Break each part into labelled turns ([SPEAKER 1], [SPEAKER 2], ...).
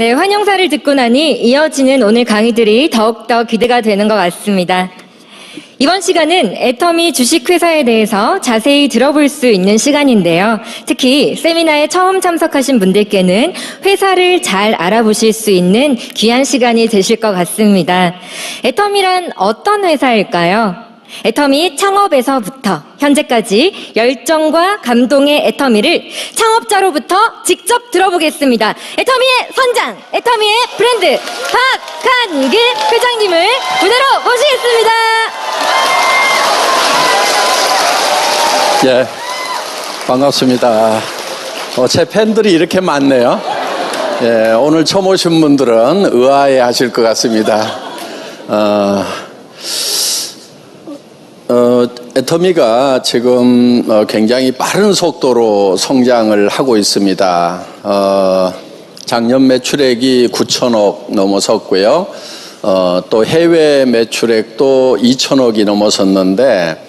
[SPEAKER 1] 네, 환영사를 듣고 나니 이어지는 오늘 강의들이 더욱더 기대가 되는 것 같습니다. 이번 시간은 애터미 주식회사에 대해서 자세히 들어볼 수 있는 시간인데요. 특히 세미나에 처음 참석하신 분들께는 회사를 잘 알아보실 수 있는 귀한 시간이 되실 것 같습니다. 애터미란 어떤 회사일까요? 애터미 창업에서부터 현재까지 열정과 감동의 애터미를 창업자로부터 직접 들어보겠습니다. 애터미의 선장, 애터미의 브랜드 박한길 회장님을 무대로 모시겠습니다.
[SPEAKER 2] 예, 반갑습니다. 제 팬들이 이렇게 많네요. 예, 오늘 처음 오신 분들은 의아해 하실 것 같습니다. 애터미가 지금 굉장히 빠른 속도로 성장을 하고 있습니다. 작년 매출액이 9천억 넘어섰고요. 또 해외 매출액도 2천억이 넘어섰는데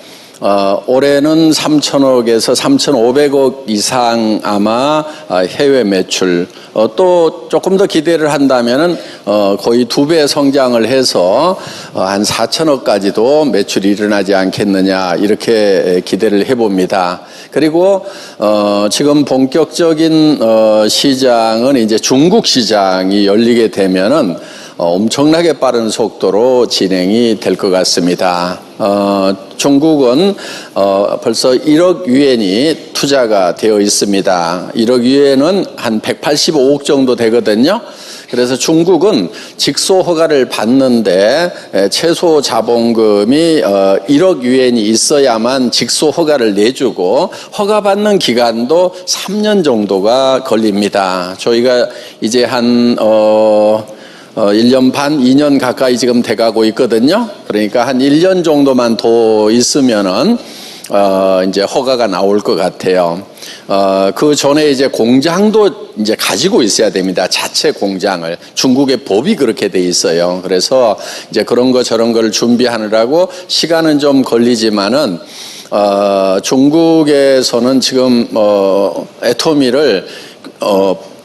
[SPEAKER 2] 올해는 3천억에서 3,500억 이상 아마 해외 매출 또 조금 더 기대를 한다면은 거의 2배 성장을 해서 한 4천억까지도 매출이 일어나지 않겠느냐 이렇게 기대를 해봅니다. 그리고 지금 본격적인 시장은 이제 중국 시장이 열리게 되면은 엄청나게 빠른 속도로 진행이 될 것 같습니다. 중국은 벌써 1억 유엔이 투자가 되어 있습니다. 1억 유엔은 한 185억 정도 되거든요. 그래서 중국은 직소 허가를 받는데 최소 자본금이 1억 유엔이 있어야만 직소 허가를 내주고 허가받는 기간도 3년 정도가 걸립니다. 저희가 이제 한 1년 반, 2년 가까이 지금 돼가고 있거든요. 그러니까 한 1년 정도만 더 있으면은 이제 허가가 나올 것 같아요. 그 전에 이제 공장도 이제 가지고 있어야 됩니다. 자체 공장을. 중국의 법이 그렇게 돼 있어요. 그래서 이제 그런 거 저런 걸 준비하느라고 시간은 좀 걸리지만은 중국에서는 지금 애터미를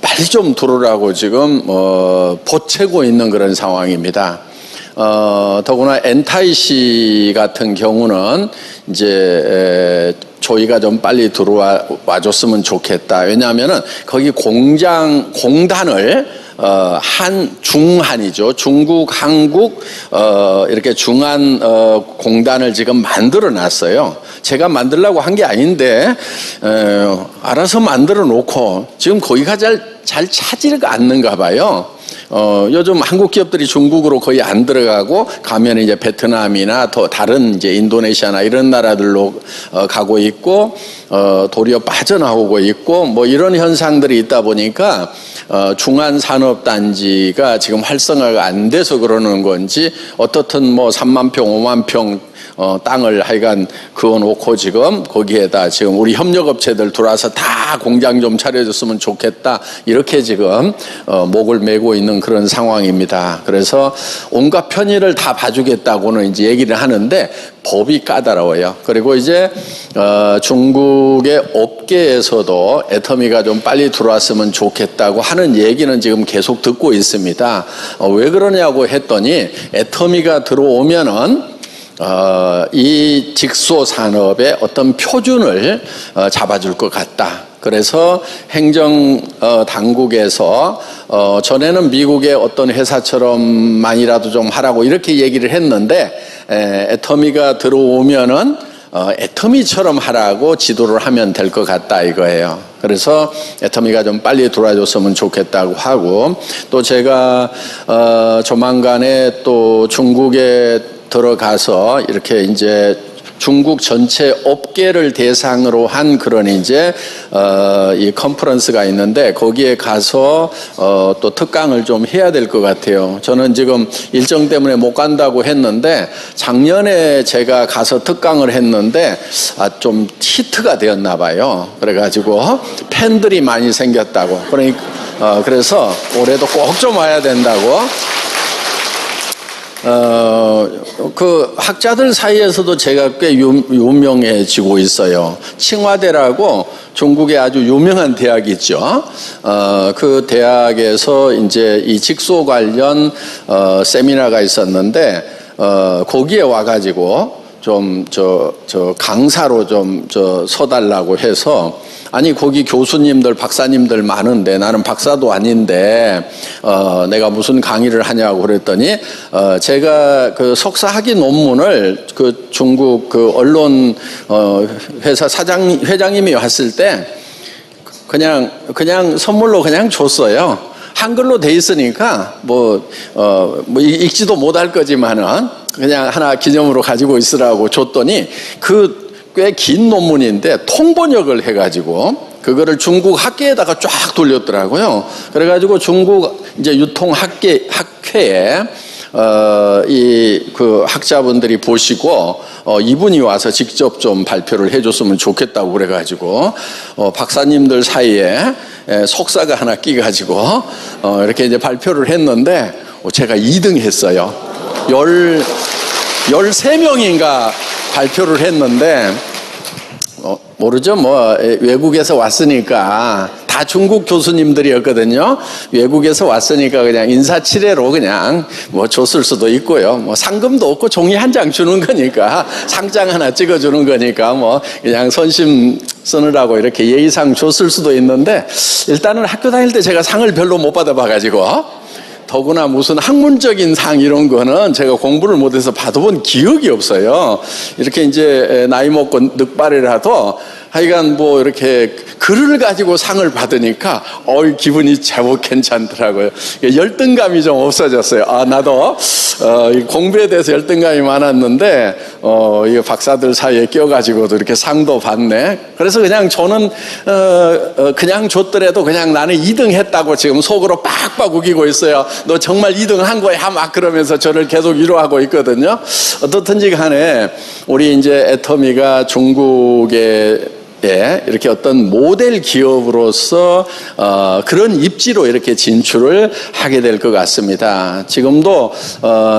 [SPEAKER 2] 빨리 좀 들어오라고 지금 보채고 있는 그런 상황입니다. 더구나 엔타이시 같은 경우는 이제 저희가 좀 빨리 들어와 줬으면 좋겠다. 왜냐하면은 거기 공단을 중한이죠. 중국, 한국 이렇게 중한 공단을 지금 만들어 놨어요. 제가 만들려고 한 게 아닌데 알아서 만들어 놓고 지금 거기가 잘 차지가 않는가 봐요. 요즘 한국 기업들이 중국으로 거의 안 들어가고 가면 이제 베트남이나 더 다른 이제 인도네시아나 이런 나라들로 가고 있고 도리어 빠져나오고 있고 뭐 이런 현상들이 있다 보니까 중한 산업단지가 지금 활성화가 안 돼서 그러는 건지 어떻든 뭐 3만 평, 5만 평 땅을 하여간 그어놓고 지금 거기에다 지금 우리 협력업체들 들어와서 다 공장 좀 차려줬으면 좋겠다 이렇게 지금 목을 메고 있는 그런 상황입니다. 그래서 온갖 편의를 다 봐주겠다고는 이제 얘기를 하는데 법이 까다로워요. 그리고 이제 중국의 업계에서도 애터미가 좀 빨리 들어왔으면 좋겠다고 하는 얘기는 지금 계속 듣고 있습니다. 왜 그러냐고 했더니 애터미가 들어오면은 이 직소 산업의 어떤 표준을 잡아줄 것 같다. 그래서 행정 당국에서 전에는 미국의 어떤 회사처럼만이라도 좀 하라고 이렇게 얘기를 했는데 애터미가 들어오면은 애터미처럼 하라고 지도를 하면 될 것 같다 이거예요. 그래서 애터미가 좀 빨리 들어와줬으면 좋겠다고 하고 또 제가 조만간에 또 중국에 들어가서 이렇게 이제 중국 전체 업계를 대상으로 한 그런 이제 이 컨퍼런스가 있는데 거기에 가서 또 특강을 좀 해야 될 것 같아요. 저는 지금 일정 때문에 못 간다고 했는데 작년에 제가 가서 특강을 했는데 좀 히트가 되었나 봐요. 그래가지고 팬들이 많이 생겼다고. 그러니까 그래서 올해도 꼭 좀 와야 된다고. 그 학자들 사이에서도 제가 꽤 유명해지고 있어요. 칭화대라고 중국의 아주 유명한 대학이 있죠. 그 대학에서 이제 이 직소 관련 세미나가 있었는데 거기에 와가지고 좀 강사로 좀 서달라고 해서, 아니 거기 교수님들 박사님들 많은데 나는 박사도 아닌데 내가 무슨 강의를 하냐고 그랬더니 제가 그 석사 학위 논문을 그 중국 그 언론 회사 회장님이 왔을 때 그냥 선물로 그냥 줬어요. 한글로 돼 있으니까 뭐 읽지도 못할 거지만은 그냥 하나 기념으로 가지고 있으라고 줬더니 그 꽤 긴 논문인데 통번역을 해가지고 그거를 중국 학계에다가 쫙 돌렸더라고요. 그래가지고 중국 이제 유통학회에 이 그 학자분들이 보시고 이분이 와서 직접 좀 발표를 해줬으면 좋겠다고 그래가지고 박사님들 사이에 석사가 하나 끼가지고 이렇게 이제 발표를 했는데 제가 2등 했어요. 13명인가 발표를 했는데 모르죠. 뭐 외국에서 왔으니까 다 중국 교수님들이었거든요. 외국에서 왔으니까 그냥 인사치레로 그냥 뭐 줬을 수도 있고요. 뭐 상금도 없고 종이 한 장 주는 거니까, 상장 하나 찍어주는 거니까 뭐 그냥 선심 쓰느라고 이렇게 예의상 줬을 수도 있는데, 일단은 학교 다닐 때 제가 상을 별로 못 받아봐가지고, 더구나 무슨 학문적인 상 이런 거는 제가 공부를 못해서 받아본 기억이 없어요. 이렇게 이제 나이 먹고 늑발이라도 하여간 뭐 이렇게 글을 가지고 상을 받으니까 기분이 제법 괜찮더라고요. 열등감이 좀 없어졌어요. 나도 공부에 대해서 열등감이 많았는데 이 박사들 사이에 껴가지고도 이렇게 상도 받네. 그래서 그냥 저는 그냥 줬더라도 그냥 나는 2등 했다고 지금 속으로 빡빡 우기고 있어요. 너 정말 2등 한 거야 막 그러면서 저를 계속 위로하고 있거든요. 어떻든지 간에 우리 이제 애터미가 중국에 이렇게 어떤 모델 기업으로서 그런 입지로 이렇게 진출을 하게 될 것 같습니다. 지금도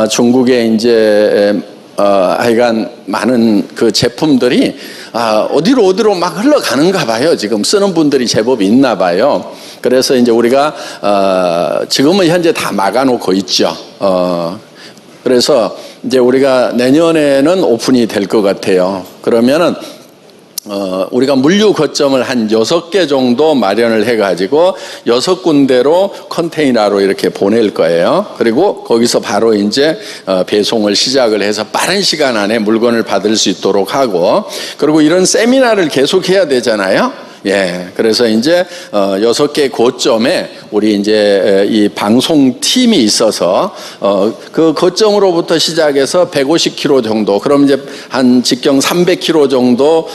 [SPEAKER 2] 중국에 이제 하여간 많은 그 제품들이 어디로 막 흘러가는가 봐요. 지금 쓰는 분들이 제법 있나 봐요. 그래서 이제 우리가 지금은 현재 다 막아놓고 있죠. 그래서 이제 우리가 내년에는 오픈이 될 것 같아요. 그러면은 우리가 물류 거점을 한 6개 정도 마련을 해가지고 6군데로 컨테이너로 이렇게 보낼 거예요. 그리고 거기서 바로 이제 배송을 시작을 해서 빠른 시간 안에 물건을 받을 수 있도록 하고, 그리고 이런 세미나를 계속 해야 되잖아요. 그래서 이제 6개 고점에 우리 이제 이 방송팀이 있어서 그 거점으로부터 시작해서 150km 정도, 그럼 이제 한 직경 300km 정도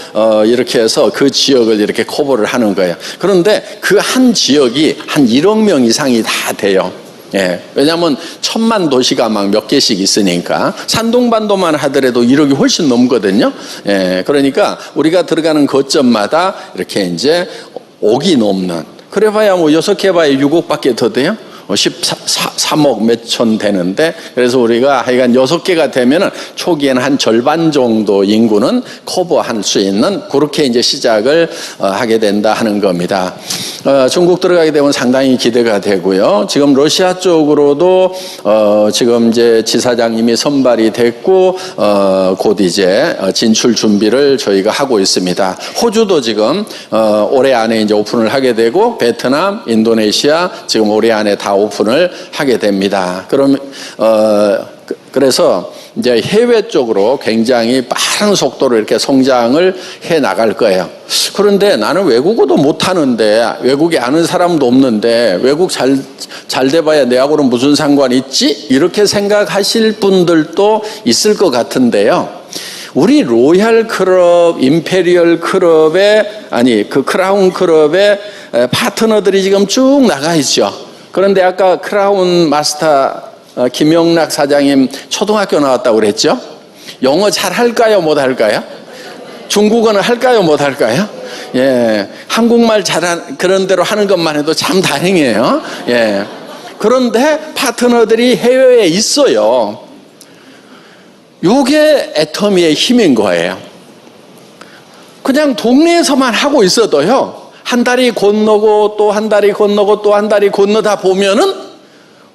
[SPEAKER 2] 이렇게 해서 그 지역을 이렇게 커버를 하는 거예요. 그런데 그 한 지역이 한 1억 명 이상이 다 돼요. 왜냐하면 1000만 도시가 막 몇 개씩 있으니까 산동반도만 하더라도 1억이 훨씬 넘거든요. 그러니까 우리가 들어가는 거점마다 이렇게 이제 5억이 넘는, 그래봐야 뭐 6개 봐야 6억밖에 더 돼요. 13억 몇천 되는데, 그래서 우리가 하여간 6개가 되면은 초기에는 한 절반 정도 인구는 커버할 수 있는 그렇게 이제 시작을 하게 된다 하는 겁니다. 중국 들어가게 되면 상당히 기대가 되고요. 지금 러시아 쪽으로도 지금 이제 지사장님이 선발이 됐고 곧 이제 진출 준비를 저희가 하고 있습니다. 호주도 지금 올해 안에 이제 오픈을 하게 되고, 베트남, 인도네시아 지금 올해 안에 다 오픈을 하게 됩니다. 그래서 이제 해외 쪽으로 굉장히 빠른 속도로 이렇게 성장을 해 나갈 거예요. 그런데 나는 외국어도 못하는데, 외국에 아는 사람도 없는데 외국 잘 돼봐야 내하고는 무슨 상관이 있지? 이렇게 생각하실 분들도 있을 것 같은데요. 우리 로얄 클럽, 임페리얼 클럽의 그 크라운 클럽의 파트너들이 지금 쭉 나가 있죠. 그런데 아까 크라운 마스터 김영락 사장님 초등학교 나왔다고 그랬죠? 영어 잘 할까요? 못 할까요? 중국어는 할까요? 못 할까요? 한국말 그런 대로 하는 것만 해도 참 다행이에요. 그런데 파트너들이 해외에 있어요. 요게 애터미의 힘인 거예요. 그냥 동네에서만 하고 있어도요, 한 다리 건너고 또 한 다리 건너고 또 한 다리 건너다 보면은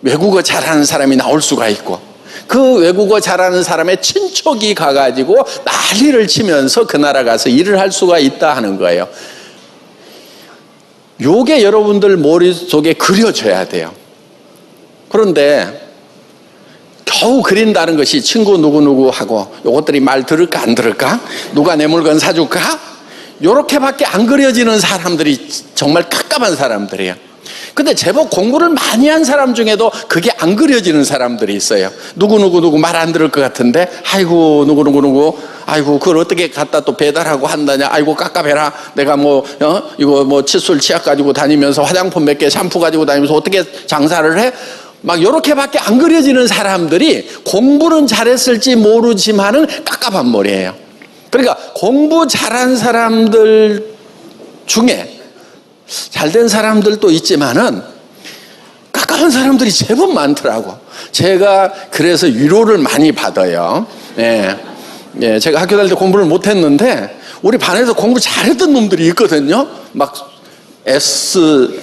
[SPEAKER 2] 외국어 잘하는 사람이 나올 수가 있고, 그 외국어 잘하는 사람의 친척이 가가지고 난리를 치면서 그 나라 가서 일을 할 수가 있다 하는 거예요. 요게 여러분들 머릿속에 그려져야 돼요. 그런데 겨우 그린다는 것이 친구 누구누구하고 요것들이 말 들을까 안 들을까? 누가 내 물건 사줄까? 요렇게밖에 안 그려지는 사람들이 정말 깝깝한 사람들이에요. 근데 제법 공부를 많이 한 사람 중에도 그게 안 그려지는 사람들이 있어요. 누구 말 안 들을 것 같은데, 아이고 누구 아이고 그걸 어떻게 갖다 또 배달하고 한다냐, 아이고 깝깝해라. 내가 이거 뭐 칫솔 치약 가지고 다니면서 화장품 몇 개 샴푸 가지고 다니면서 어떻게 장사를 해? 막 요렇게밖에 안 그려지는 사람들이 공부는 잘했을지 모르지만은 깝깝한 머리예요. 그러니까 공부 잘한 사람들 중에 잘된 사람들도 있지만은 깝깝한 사람들이 제법 많더라고. 제가 그래서 위로를 많이 받아요. 예, 제가 학교 다닐 때 공부를 못했는데 우리 반에서 공부 잘했던 놈들이 있거든요. 막 SKY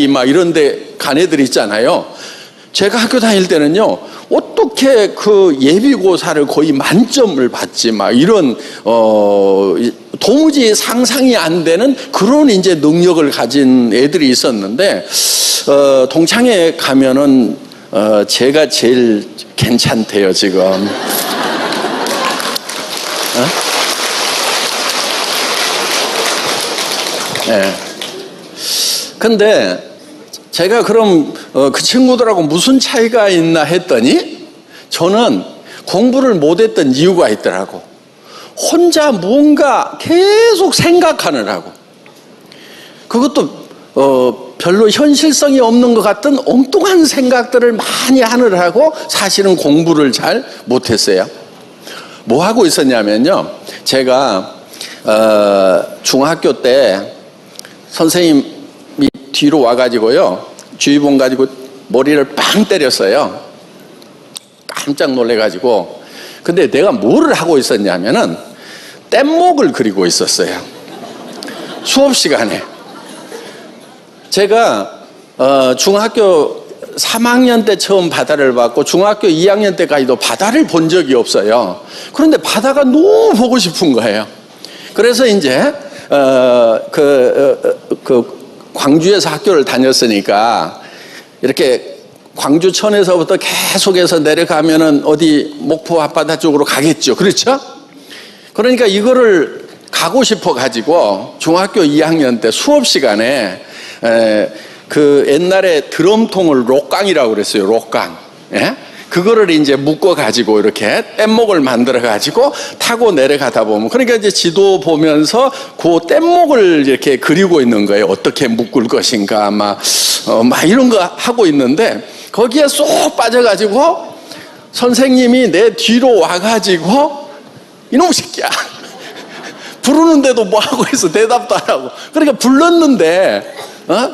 [SPEAKER 2] 막 이런데 간 애들 있잖아요. 제가 학교 다닐 때는요, 어떻게 그 예비고사를 거의 만점을 받지, 막 이런 도무지 상상이 안 되는 그런 이제 능력을 가진 애들이 있었는데, 동창회 가면은 제가 제일 괜찮대요 지금. 네. 근데 제가 그럼 그 친구들하고 무슨 차이가 있나 했더니, 저는 공부를 못했던 이유가 있더라고. 혼자 뭔가 계속 생각하느라고. 그것도 별로 현실성이 없는 것 같은 엉뚱한 생각들을 많이 하느라고 사실은 공부를 잘 못했어요. 뭐 하고 있었냐면요, 제가 중학교 때 선생님이 뒤로 와가지고요, 주의봉 가지고 머리를 빵 때렸어요. 깜짝 놀래가지고. 근데 내가 뭐를 하고 있었냐면은 뗏목을 그리고 있었어요. 수업 시간에. 제가 중학교 3학년 때 처음 바다를 봤고 중학교 2학년 때까지도 바다를 본 적이 없어요. 그런데 바다가 너무 보고 싶은 거예요. 그래서 이제 광주에서 학교를 다녔으니까 이렇게 광주천에서부터 계속해서 내려가면은 어디 목포 앞바다 쪽으로 가겠죠. 그렇죠? 그러니까 이거를 가고 싶어 가지고 중학교 2학년 때 수업 시간에 그 옛날에 드럼통을 록강이라고 그랬어요. 록강. 예? 그거를 이제 묶어 가지고 이렇게 뗏목을 만들어 가지고 타고 내려가다 보면, 그러니까 이제 지도 보면서 그 뗏목을 이렇게 그리고 있는 거예요. 어떻게 묶을 것인가 막 이런 거 하고 있는데, 거기에 쏙 빠져가지고 선생님이 내 뒤로 와가지고 이놈 새끼야 부르는데도 뭐 하고 있어, 대답도 안 하고. 그러니까 불렀는데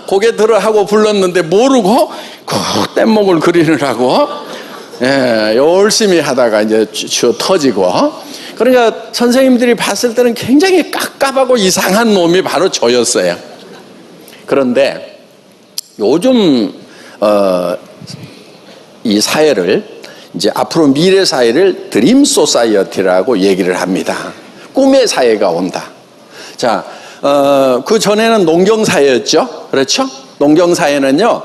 [SPEAKER 2] 고개 들어 하고 불렀는데 모르고 그 뗏목을 그리느라고 열심히 하다가 이제 쥐어 터지고. 그러니까 선생님들이 봤을 때는 굉장히 깝깝하고 이상한 놈이 바로 저였어요. 그런데 요즘 이 사회를 이제 앞으로 미래 사회를 드림 소사이어티라고 얘기를 합니다. 꿈의 사회가 온다. 자, 그 전에는 농경 사회였죠. 그렇죠? 농경 사회는요,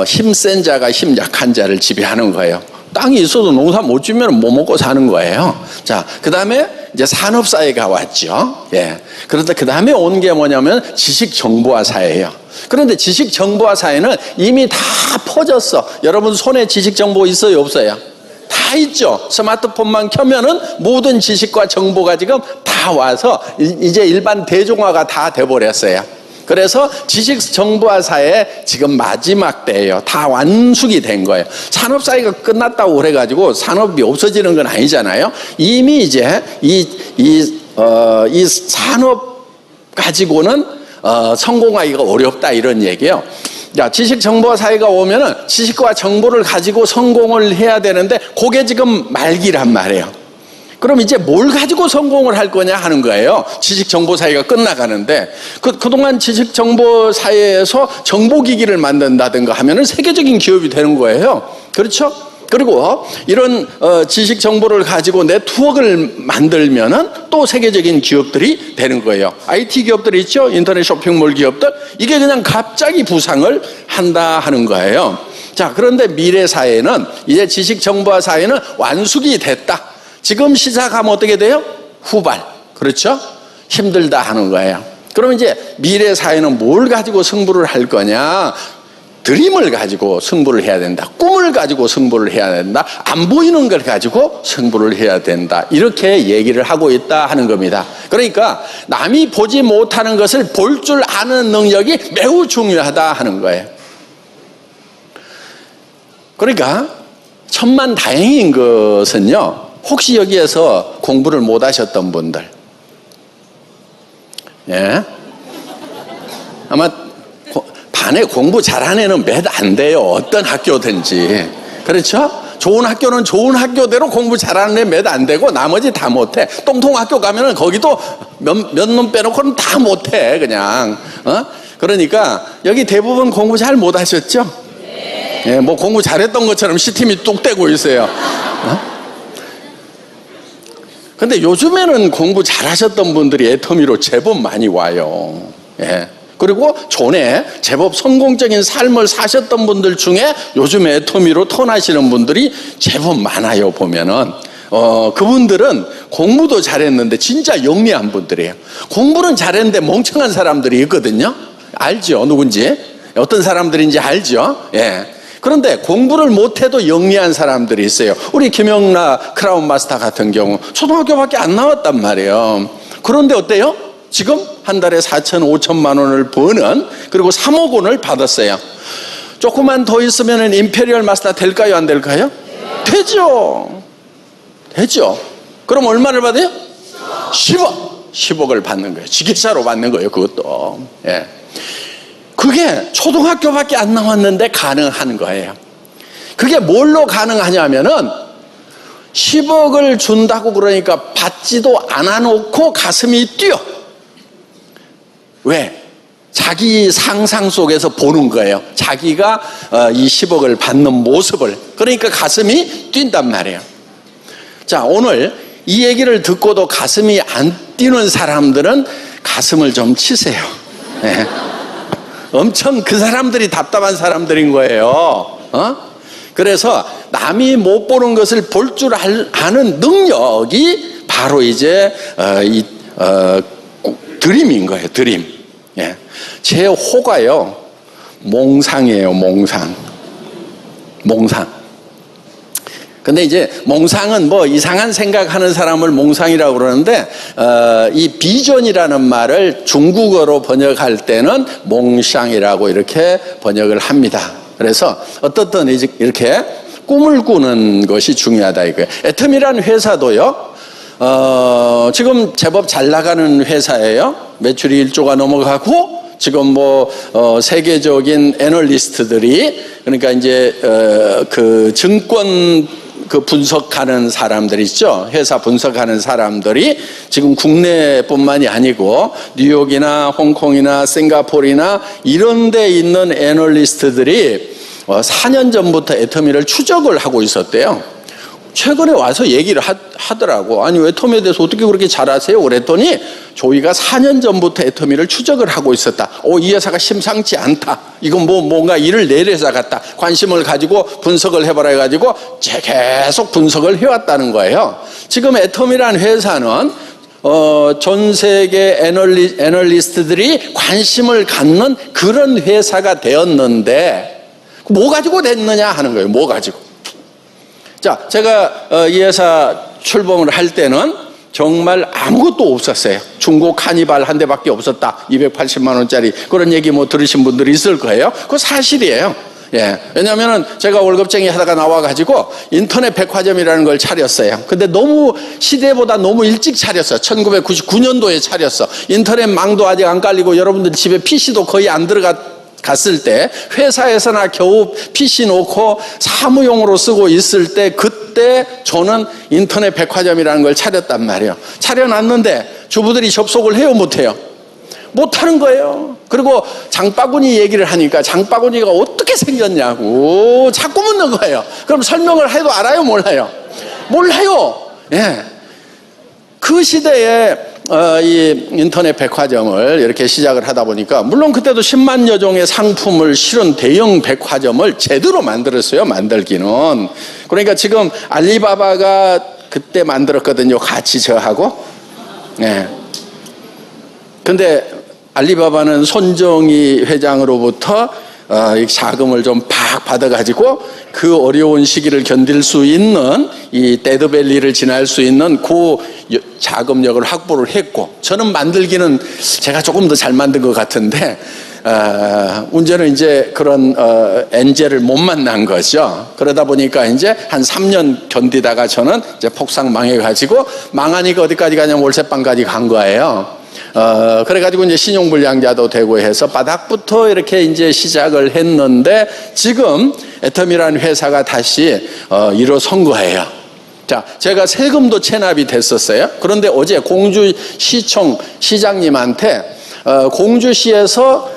[SPEAKER 2] 힘센 자가 힘 약한 자를 지배하는 거예요. 땅이 있어도 농사 못 지면 못 먹고 사는 거예요. 자, 그 다음에 이제 산업 사회가 왔죠. 예. 그런데 그 다음에 온 게 뭐냐면 지식 정보화 사회예요. 그런데 지식 정보화 사회는 이미 다 퍼졌어. 여러분 손에 지식 정보 있어요, 없어요? 다 있죠. 스마트폰만 켜면은 모든 지식과 정보가 지금 다 와서 이제 일반 대중화가 다 돼버렸어요. 그래서 지식 정보화 사회 지금 마지막 때예요. 다 완숙이 된 거예요. 산업 사회가 끝났다고 그래가지고 산업이 없어지는 건 아니잖아요. 이미 이제 이 산업 가지고는 성공하기가 어렵다, 이런 얘기예요. 자, 지식 정보 사회가 오면은 지식과 정보를 가지고 성공을 해야 되는데 그게 지금 말기란 말이에요. 그럼 이제 뭘 가지고 성공을 할 거냐 하는 거예요. 지식 정보 사회가 끝나가는데 그동안 지식 정보 사회에서 정보기기를 만든다든가 하면은 세계적인 기업이 되는 거예요. 그렇죠? 그리고 이런 지식 정보를 가지고 네트워크를 만들면은 또 세계적인 기업들이 되는 거예요. IT 기업들이 있죠. 인터넷 쇼핑몰 기업들. 이게 그냥 갑자기 부상을 한다 하는 거예요. 자, 그런데 미래 사회는 이제 지식 정보화 사회는 완숙이 됐다. 지금 시작하면 어떻게 돼요? 후발. 그렇죠? 힘들다 하는 거예요. 그럼 이제 미래 사회는 뭘 가지고 승부를 할 거냐? 드림을 가지고 승부를 해야 된다. 꿈을 가지고 승부를 해야 된다. 안 보이는 걸 가지고 승부를 해야 된다. 이렇게 얘기를 하고 있다 하는 겁니다. 그러니까 남이 보지 못하는 것을 볼 줄 아는 능력이 매우 중요하다 하는 거예요. 그러니까 천만다행인 것은요, 혹시 여기에서 공부를 못 하셨던 분들, 예, 아마 반에 공부 잘하는 애는 몇 안 돼요. 어떤 학교든지. 그렇죠? 좋은 학교는 좋은 학교대로 공부 잘하는 애 몇 안 되고 나머지 다 못해. 똥통 학교 가면은 거기도 몇 놈 빼놓고는 다 못해 그냥. 그러니까 여기 대부분 공부 잘 못 하셨죠? 예, 뭐 공부 잘했던 것처럼 시팀이 뚝 떼고 있어요. 근데 요즘에는 공부 잘하셨던 분들이 애터미로 제법 많이 와요. 예. 그리고 전에 제법 성공적인 삶을 사셨던 분들 중에 요즘 애터미로 턴하시는 분들이 제법 많아요. 보면은 그분들은 공부도 잘했는데 진짜 영리한 분들이에요. 공부는 잘했는데 멍청한 사람들이 있거든요. 알죠? 누군지? 어떤 사람들인지 알죠? 예. 그런데 공부를 못해도 영리한 사람들이 있어요. 우리 김영나 크라운 마스터 같은 경우 초등학교밖에 안 나왔단 말이에요. 그런데 어때요? 지금 한 달에 4천, 5천만 원을 버는, 그리고 3억 원을 받았어요. 조금만 더 있으면 임페리얼 마스터 될까요? 안 될까요? 되죠. 되죠. 그럼 얼마를 받아요? 10억을 받는 거예요. 지게차로 받는 거예요. 그것도. 예. 그게 초등학교밖에 안 나왔는데 가능한 거예요. 그게 뭘로 가능하냐면은 10억을 준다고 그러니까 받지도 않아 놓고 가슴이 뛰어. 왜? 자기 상상 속에서 보는 거예요. 자기가 이 10억을 받는 모습을. 그러니까 가슴이 뛴단 말이에요. 자, 오늘 이 얘기를 듣고도 가슴이 안 뛰는 사람들은 가슴을 좀 치세요. 네. 엄청 그 사람들이 답답한 사람들인 거예요. 그래서 남이 못 보는 것을 볼 줄 아는 능력이 바로 이제 드림인 거예요. 드림. 예. 제 호가요, 몽상이에요. 몽상. 근데 이제 몽상은 뭐 이상한 생각하는 사람을 몽상이라고 그러는데 이 비전이라는 말을 중국어로 번역할 때는 몽샹이라고 이렇게 번역을 합니다. 그래서 어떻든 이렇게 꿈을 꾸는 것이 중요하다 이거예요. 애텀이라는 회사도요, 지금 제법 잘 나가는 회사예요. 매출이 1조가 넘어가고 지금 뭐 세계적인 애널리스트들이, 그러니까 이제 그 증권 그 분석하는 사람들 있죠. 회사 분석하는 사람들이 지금 국내뿐만이 아니고 뉴욕이나 홍콩이나 싱가포르나 이런 데 있는 애널리스트들이 4년 전부터 애터미를 추적을 하고 있었대요. 최근에 와서 얘기를 하더라고. 아니, 애터미에 대해서 어떻게 그렇게 잘 아세요? 그랬더니 저희가 4년 전부터 애터미를 추적을 하고 있었다. 이 회사가 심상치 않다. 이건 뭔가 일을 낼 회사 같다. 관심을 가지고 분석을 해보라 해가지고 계속 분석을 해왔다는 거예요. 지금 애터미라는 회사는 전 세계 애널리스트들이 관심을 갖는 그런 회사가 되었는데 뭐 가지고 됐느냐 하는 거예요. 뭐 가지고. 자, 제가 이 회사 출범을 할 때는 정말 아무것도 없었어요. 중고 카니발 한 대밖에 없었다. 280만 원짜리. 그런 얘기 뭐 들으신 분들이 있을 거예요. 그거 사실이에요. 예. 왜냐면은 제가 월급쟁이 하다가 나와가지고 인터넷 백화점이라는 걸 차렸어요. 근데 너무 시대보다 너무 일찍 차렸어. 1999년도에 차렸어. 인터넷 망도 아직 안 깔리고 여러분들 집에 PC도 거의 안 들어갔을 갔을 때 회사에서나 겨우 PC 놓고 사무용으로 쓰고 있을 때 그때 저는 인터넷 백화점이라는 걸 차렸단 말이에요. 차려놨는데 주부들이 접속을 해요, 못해요? 못하는 거예요. 그리고 장바구니 얘기를 하니까 장바구니가 어떻게 생겼냐고 자꾸 묻는 거예요. 그럼 설명을 해도 알아요, 몰라요? 몰라요. 예. 그 시대에 이 인터넷 백화점을 이렇게 시작을 하다 보니까 물론 그때도 10만여 종의 상품을 실은 대형 백화점을 제대로 만들었어요, 만들기는. 그러니까 지금 알리바바가 그때 만들었거든요, 같이 저하고. 예. 근데 알리바바는 손정희 회장으로부터 자금을 좀 팍 받아가지고 그 어려운 시기를 견딜 수 있는 이 데드밸리를 지날 수 있는 그 자금력을 확보를 했고, 저는 만들기는 제가 조금 더 잘 만든 것 같은데 문제는 이제 그런 엔젤을 못 만난 거죠. 그러다 보니까 이제 한 3년 견디다가 저는 이제 폭삭 망해가지고, 망하니까 어디까지 가냐면 월세방까지 간 거예요. 그래가지고 이제 신용불량자도 되고 해서 바닥부터 이렇게 이제 시작을 했는데, 지금 애텀이라는 회사가 다시 일어선 거예요. 자, 제가 세금도 체납이 됐었어요. 그런데 어제 공주시청 시장님한테 공주시에서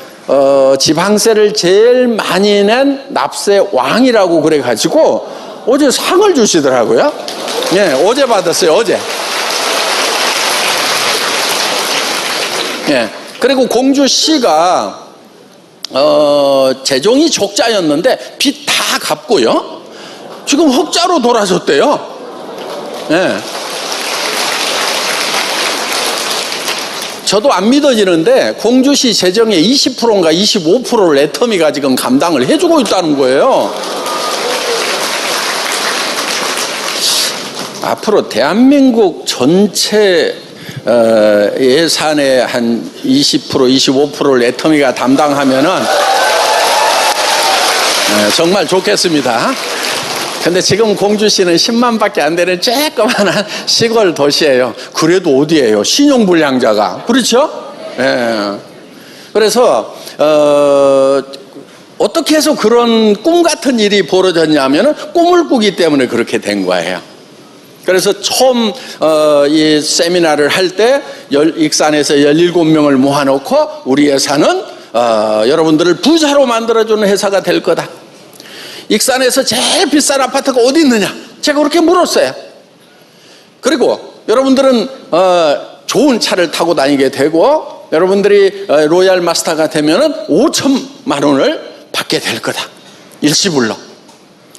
[SPEAKER 2] 지방세를 제일 많이 낸 납세 왕이라고 그래가지고 어제 상을 주시더라고요. 예, 어제 받았어요, 어제. 예. 그리고 공주시가 재정이 적자였는데 빚 다 갚고요, 지금 흑자로 돌아섰대요. 예. 저도 안 믿어지는데 공주시 재정의 20%인가 25%를 애터미가 지금 감당을 해주고 있다는 거예요. 앞으로 대한민국 전체 예산의 한 20%, 25%를 애터미가 담당하면은 정말 좋겠습니다. 근데 지금 공주시는 10만밖에 안 되는 쬐끄만한 시골 도시예요. 그래도 어디예요? 신용불량자가. 그렇죠? 예. 그래서 어떻게 해서 그런 꿈 같은 일이 벌어졌냐면은 꿈을 꾸기 때문에 그렇게 된 거예요. 그래서 처음 이 세미나를 할 때 익산에서 17명을 모아놓고 우리 회사는 여러분들을 부자로 만들어주는 회사가 될 거다. 익산에서 제일 비싼 아파트가 어디 있느냐? 제가 그렇게 물었어요. 그리고 여러분들은 좋은 차를 타고 다니게 되고, 여러분들이 로얄 마스터가 되면은 5천만 원을 받게 될 거다, 일시불로.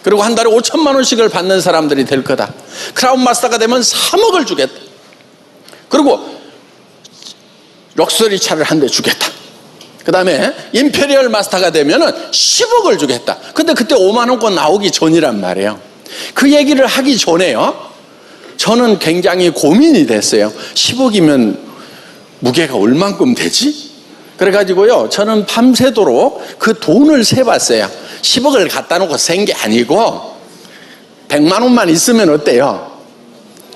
[SPEAKER 2] 그리고 한 달에 5천만 원씩을 받는 사람들이 될 거다. 크라운 마스터가 되면 3억을 주겠다. 그리고 럭셔리 차를 한 대 주겠다. 그 다음에 임페리얼 마스터가 되면은 10억을 주겠다. 근데 그때 5만 원권 나오기 전이란 말이에요. 그 얘기를 하기 전에요, 저는 굉장히 고민이 됐어요. 10억이면 무게가 얼만큼 되지? 그래가지고요, 저는 밤새도록 그 돈을 세봤어요. 10억을 갖다 놓고 센 게 아니고 100만 원만 있으면 어때요?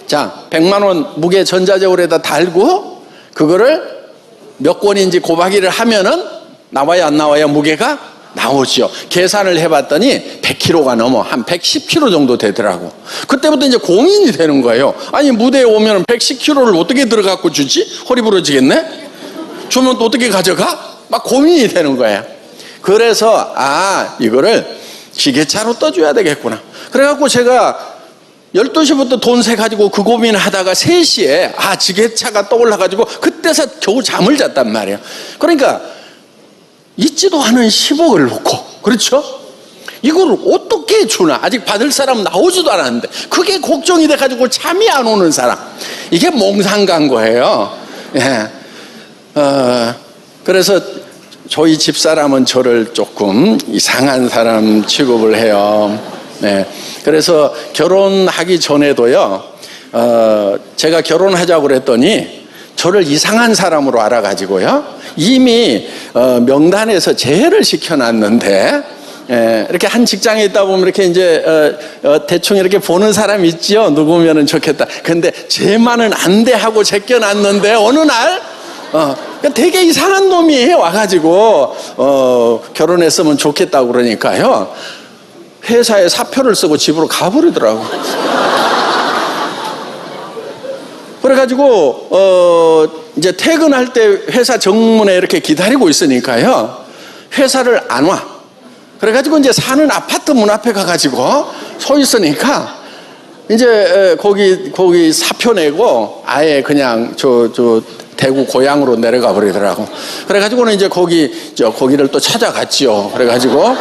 [SPEAKER 2] 자, 100만 원 무게 전자저울에다 달고 그거를 몇 권인지 곱하기를 하면은 나와야 안 나와야 무게가 나오죠. 계산을 해봤더니 100kg가 넘어 한 110kg 정도 되더라고. 그때부터 이제 고민이 되는 거예요. 아니, 무대에 오면 110kg를 어떻게 들어갖고 주지? 허리 부러지겠네? 주면 또 어떻게 가져가? 막 고민이 되는 거예요. 그래서 이거를 지게차로 떠줘야 되겠구나. 그래갖고 제가 12시부터 돈 세가지고 그 고민을 하다가 3시에 지게차가 떠올라가지고 그때서 겨우 잠을 잤단 말이에요. 그러니까 있지도 않은 10억을 놓고, 그렇죠? 이걸 어떻게 주나? 아직 받을 사람 나오지도 않았는데 그게 걱정이 돼가지고 잠이 안 오는 사람, 이게 몽상 간 거예요. 예. 그래서 저희 집사람은 저를 조금 이상한 사람 취급을 해요. 네. 그래서 결혼하기 전에도요, 제가 결혼하자고 그랬더니 저를 이상한 사람으로 알아가지고요, 이미 명단에서 제외를 시켜놨는데, 이렇게 한 직장에 있다 보면 이렇게 이제 대충 이렇게 보는 사람 있죠. 누구면은 좋겠다. 근데 쟤만은 안 돼 하고 제껴놨는데 어느 날 그러니까 되게 이상한 놈이 와가지고 결혼했으면 좋겠다고 그러니까요. 회사에 사표를 쓰고 집으로 가버리더라고. 그래가지고 이제 퇴근할 때 회사 정문에 이렇게 기다리고 있으니까요. 회사를 안 와. 그래가지고 이제 사는 아파트 문 앞에 가가지고 서 있으니까 이제 거기 사표 내고 아예 그냥 저 대구 고향으로 내려가 버리더라고. 그래가지고는 이제 거기를 또 찾아갔지요. 그래가지고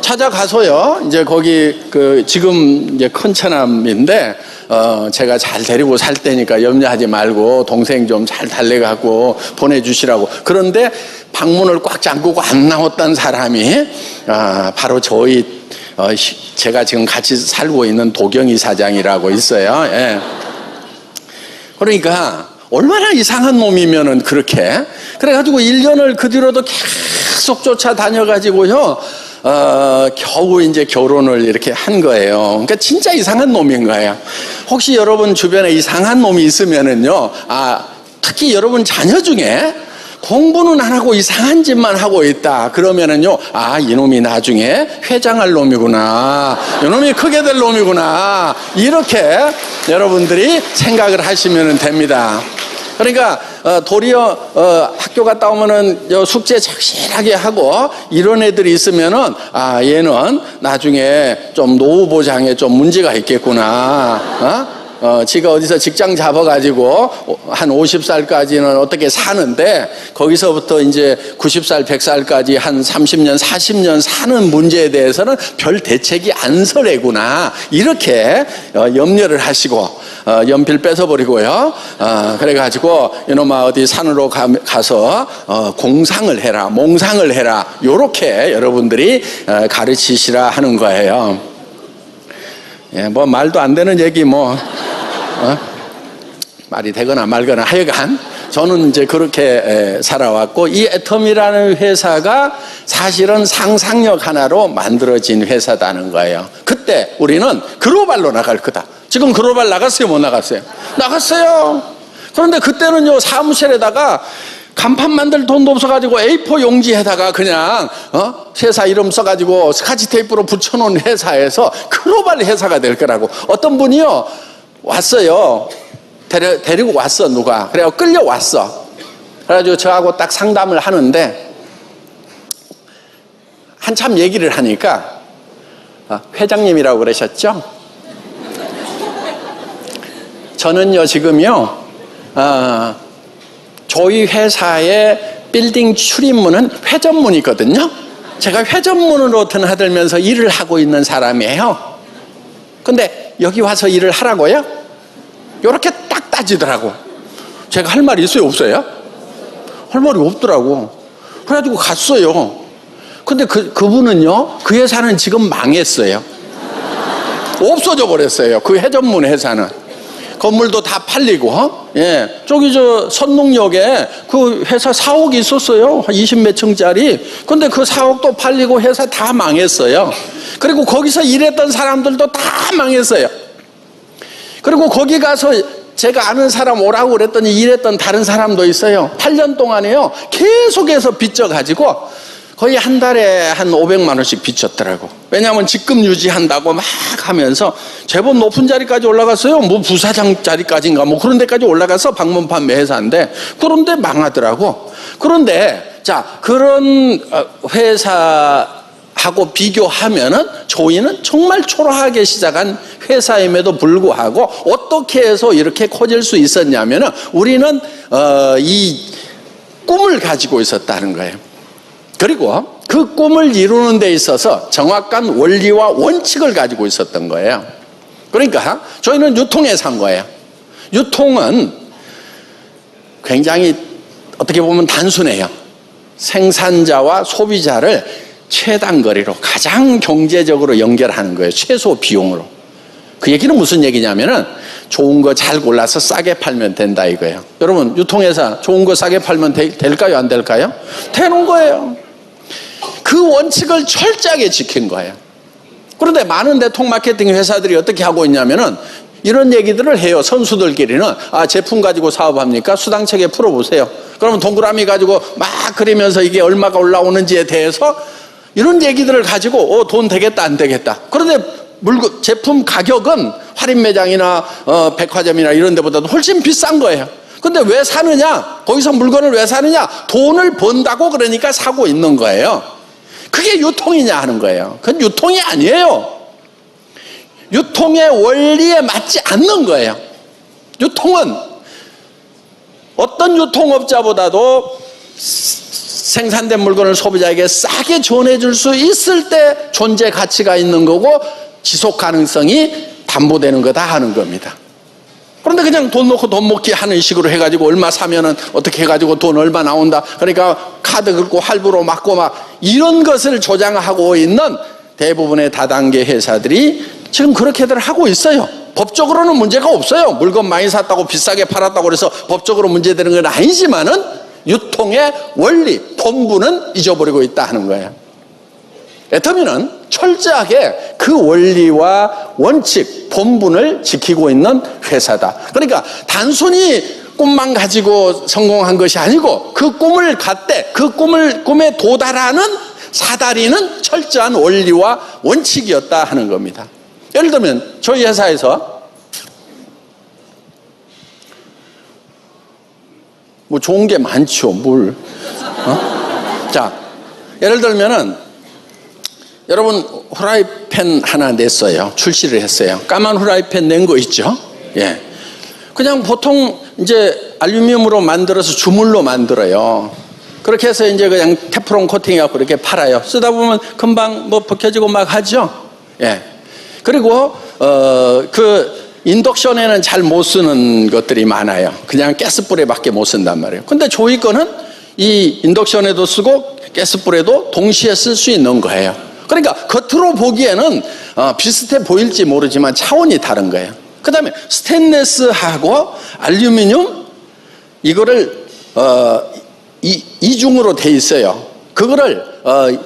[SPEAKER 2] 찾아가서요. 이제 거기 지금 이제 큰 처남인데 제가 잘 데리고 살 테니까 염려하지 말고 동생 좀 잘 달래갖고 보내주시라고. 그런데 방문을 꽉 잠그고 안 나왔던 사람이 바로 제가 지금 같이 살고 있는 도경이 사장이라고 있어요. 예. 그러니까 얼마나 이상한 놈이면은 그렇게. 그래가지고 1년을 그 뒤로도 계속 쫓아다녀가지고요. 겨우 이제 결혼을 이렇게 한 거예요. 그러니까 진짜 이상한 놈인 거예요. 혹시 여러분 주변에 이상한 놈이 있으면은요, 특히 여러분 자녀 중에 공부는 안 하고 이상한 짓만 하고 있다. 그러면은요, 이놈이 나중에 회장할 놈이구나. 이놈이 크게 될 놈이구나. 이렇게 여러분들이 생각을 하시면 됩니다. 그러니까 도리어 학교 갔다 오면은 숙제 착실하게 하고 이런 애들이 있으면은 얘는 나중에 좀 노후 보장에 좀 문제가 있겠구나. 지가 어디서 직장 잡아가지고 한 50살까지는 어떻게 사는데 거기서부터 이제 90살, 100살까지 한 30년, 40년 사는 문제에 대해서는 별 대책이 안 서래구나. 이렇게 염려를 하시고 연필 뺏어버리고요. 그래가지고 이놈아 어디 산으로 가서 공상을 해라, 몽상을 해라. 요렇게 여러분들이 가르치시라 하는 거예요. 예, 뭐 말도 안 되는 얘기 말이 되거나 말거나 하여간 저는 이제 그렇게 살아왔고, 이 애텀이라는 회사가 사실은 상상력 하나로 만들어진 회사다는 거예요. 그때 우리는 글로벌로 나갈 거다. 지금 글로벌 나갔어요, 못 나갔어요? 나갔어요. 그런데 그때는요, 사무실에다가 간판 만들 돈도 없어가지고 A4 용지에다가 그냥 회사 이름 써가지고 스카치 테이프로 붙여놓은 회사에서 글로벌 회사가 될 거라고. 어떤 분이요 왔어요. 데리고 왔어, 누가. 그래서 끌려왔어. 그래가지고 저하고 딱 상담을 하는데 한참 얘기를 하니까 회장님이라고 그러셨죠? 저는요 지금요 저희 회사의 빌딩 출입문은 회전문이거든요. 제가 회전문으로 드나들면서 일을 하고 있는 사람이에요. 근데 여기 와서 일을 하라고요? 이렇게 딱 따지더라고. 제가 할 말이 있어요, 없어요? 할 말이 없더라고. 그래가지고 갔어요. 근데 그분은요, 그 회사는 지금 망했어요. 없어져 버렸어요. 그 회전문 회사는. 건물도 다 팔리고, 예. 저기 선농역에 그 회사 사옥이 있었어요. 한 20몇 층짜리. 근데 그 사옥도 팔리고 회사 다 망했어요. 그리고 거기서 일했던 사람들도 다 망했어요. 그리고 거기 가서 제가 아는 사람 오라고 그랬더니 일했던 다른 사람도 있어요. 8년 동안에요. 계속해서 빚져가지고 거의 한 달에 한 500만 원씩 빚졌더라고. 왜냐하면 직급 유지한다고 막 하면서 제법 높은 자리까지 올라갔어요. 뭐 부사장 자리까지인가 뭐 그런 데까지 올라가서 방문 판매 회사인데, 그런데 망하더라고. 그런데 자, 그런 회사하고 비교하면은 저희는 정말 초라하게 시작한 회사임에도 불구하고 어떻게 해서 이렇게 커질 수 있었냐면은 우리는 이 꿈을 가지고 있었다는 거예요. 그리고 그 꿈을 이루는 데 있어서 정확한 원리와 원칙을 가지고 있었던 거예요. 그러니까 저희는 유통에 산 거예요. 유통은 굉장히 어떻게 보면 단순해요. 생산자와 소비자를 최단거리로 가장 경제적으로 연결하는 거예요. 최소 비용으로. 그 얘기는 무슨 얘기냐면은 좋은 거 잘 골라서 싸게 팔면 된다 이거예요. 여러분, 유통회사 좋은 거 싸게 팔면 될까요, 안 될까요? 되는 거예요. 그 원칙을 철저하게 지킨 거예요. 그런데 많은 대통 마케팅 회사들이 어떻게 하고 있냐면은 이런 얘기들을 해요. 선수들끼리는. 아, 제품 가지고 사업합니까? 수당체계 풀어보세요. 그러면 동그라미 가지고 막 그리면서 이게 얼마가 올라오는지에 대해서 이런 얘기들을 가지고 돈 되겠다 안 되겠다. 그런데 제품 가격은 할인 매장이나 백화점이나 이런 데보다도 훨씬 비싼 거예요. 근데 왜 사느냐? 거기서 물건을 왜 사느냐? 돈을 번다고 그러니까 사고 있는 거예요. 그게 유통이냐 하는 거예요. 그건 유통이 아니에요. 유통의 원리에 맞지 않는 거예요. 유통은 어떤 유통업자보다도 생산된 물건을 소비자에게 싸게 전해줄 수 있을 때 존재 가치가 있는 거고 지속 가능성이 담보되는 거다 하는 겁니다. 그런데 그냥 돈 놓고 돈 먹기 하는 식으로 해가지고 얼마 사면은 어떻게 해가지고 돈 얼마 나온다. 그러니까 카드 긁고 할부로 막고 막 이런 것을 조장하고 있는 대부분의 다단계 회사들이 지금 그렇게들 하고 있어요. 법적으로는 문제가 없어요. 물건 많이 샀다고 비싸게 팔았다고 그래서 법적으로 문제되는 건 아니지만은 유통의 원리, 본분은 잊어버리고 있다 하는 거예요. 애터미는 철저하게 그 원리와 원칙, 본분을 지키고 있는 회사다. 그러니까 단순히 꿈만 가지고 성공한 것이 아니고 그 꿈을 갖되 그 꿈에 도달하는 사다리는 철저한 원리와 원칙이었다 하는 겁니다. 예를 들면 저희 회사에서 뭐 좋은 게 많죠. 물. 자, 예를 들면은 여러분 후라이팬 하나 냈어요. 출시를 했어요. 까만 후라이팬 낸 거 있죠? 예. 그냥 보통 이제 알루미늄으로 만들어서 주물로 만들어요. 그렇게 해서 이제 그냥 테프론 코팅해갖고 이렇게 팔아요. 쓰다 보면 금방 뭐 벗겨지고 막 하죠? 예. 그리고, 그 인덕션에는 잘 못 쓰는 것들이 많아요. 그냥 가스불에밖에 못 쓴단 말이에요. 근데 조이 거는 이 인덕션에도 쓰고 가스불에도 동시에 쓸 수 있는 거예요. 그러니까 겉으로 보기에는 비슷해 보일지 모르지만 차원이 다른 거예요. 그 다음에 스테인레스하고 알루미늄 이거를 이중으로 돼 있어요. 그거를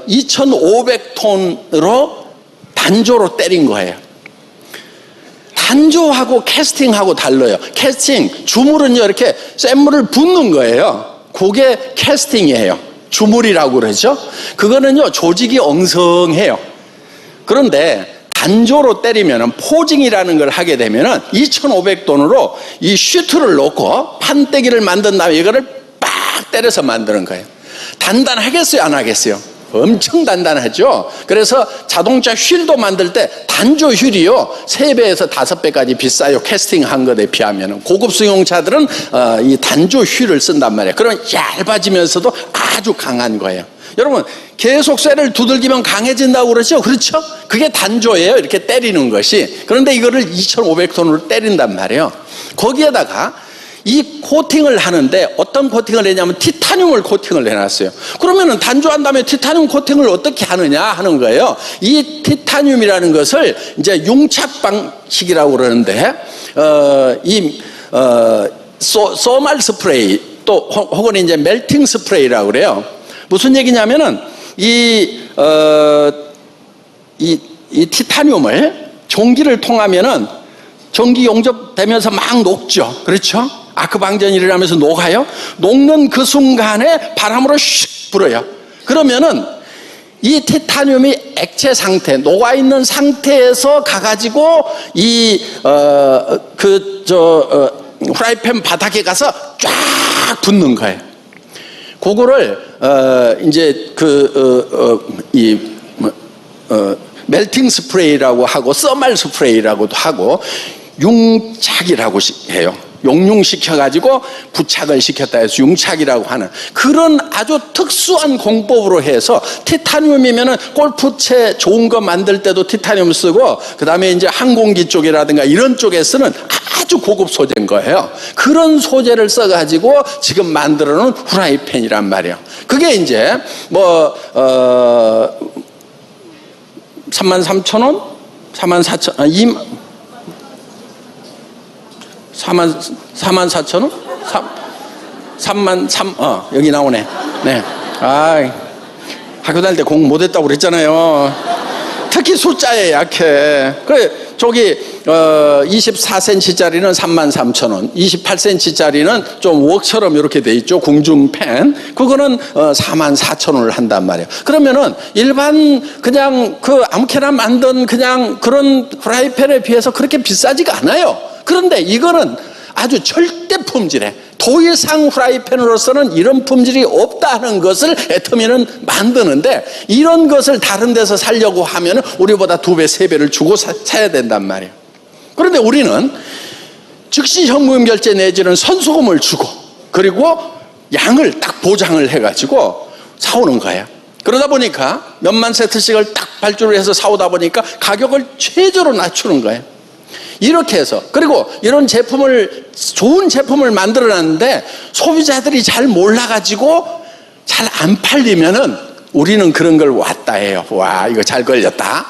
[SPEAKER 2] 2500톤으로 단조로 때린 거예요. 단조하고 캐스팅하고 달라요. 캐스팅, 주물은요 이렇게 센 물을 붓는 거예요. 그게 캐스팅이에요. 주물이라고 그러죠. 그거는요 조직이 엉성해요. 그런데 단조로 때리면은 포징이라는 걸 하게 되면은 2,500돈으로 이 슈트를 놓고 판때기를 만든 다음에 이거를 빡 때려서 만드는 거예요. 단단하겠어요, 안 하겠어요? 엄청 단단하죠. 그래서 자동차 휠도 만들 때 단조 휠이요 3배에서 5배까지 비싸요. 캐스팅한 것에 비하면. 고급 승용차들은 이 단조 휠을 쓴단 말이에요. 그런 얇아지면서도 아주 강한 거예요. 여러분 계속 쇠를 두들기면 강해진다고 그러죠? 그렇죠? 그게 단조예요. 이렇게 때리는 것이. 그런데 이거를 2,500톤으로 때린단 말이에요. 거기에다가 이 코팅을 하는데 어떤 코팅을 했냐면 티타늄을 코팅을 해놨어요. 그러면은 단조한 다음에 티타늄 코팅을 어떻게 하느냐 하는 거예요. 이 티타늄이라는 것을 이제 융착 방식이라고 그러는데 소말 스프레이 또 혹은 이제 멜팅 스프레이라고 그래요. 무슨 얘기냐면은 이 티타늄을 전기를 통하면은 전기 용접되면서 막 녹죠. 그렇죠? 아크방전이 일어나면서 녹아요. 녹는 그 순간에 바람으로 슉 불어요. 그러면은 이 티타늄이 액체 상태, 녹아있는 상태에서 가가지고 후라이팬 바닥에 가서 쫙 붙는 거예요. 그거를 이제 멜팅 스프레이라고 하고 서말 스프레이라고도 하고 융착이라고 해요. 용융시켜가지고 부착을 시켰다 해서 융착이라고 하는 그런 아주 특수한 공법으로 해서 티타늄이면은 골프채 좋은 거 만들 때도 티타늄 쓰고 그 다음에 이제 항공기 쪽이라든가 이런 쪽에 쓰는 아주 고급 소재인 거예요. 그런 소재를 써가지고 지금 만들어 놓은 후라이팬이란 말이에요. 그게 이제 33,000원? 44,000원? 44,000원? 3 여기 나오네. 네. 학교 다닐 때 공부 못했다고 그랬잖아요. 특히 숫자에 약해. 그래, 저기, 24cm짜리는 33,000원, 28cm짜리는 좀 웍처럼 이렇게 돼 있죠. 궁중팬. 그거는 44,000원을 한단 말이에요. 그러면은 일반 그냥 그 아무렇게나 만든 그냥 그런 프라이팬에 비해서 그렇게 비싸지가 않아요. 그런데 이거는 아주 절대 품질에 더 이상 프라이팬으로서는 이런 품질이 없다는 것을 애터미는 만드는데 이런 것을 다른 데서 살려고 하면 우리보다 2배, 3배를 주고 사야 된단 말이에요. 그런데 우리는 즉시 현금 결제 내지는 선수금을 주고 그리고 양을 딱 보장을 해가지고 사오는 거예요. 그러다 보니까 몇만 세트씩을 딱 발주를 해서 사오다 보니까 가격을 최저로 낮추는 거예요. 이렇게 해서 그리고 이런 제품을 좋은 제품을 만들어놨는데 소비자들이 잘 몰라가지고 잘 안 팔리면은 우리는 그런 걸 왔다 해요. 와, 이거 잘 걸렸다.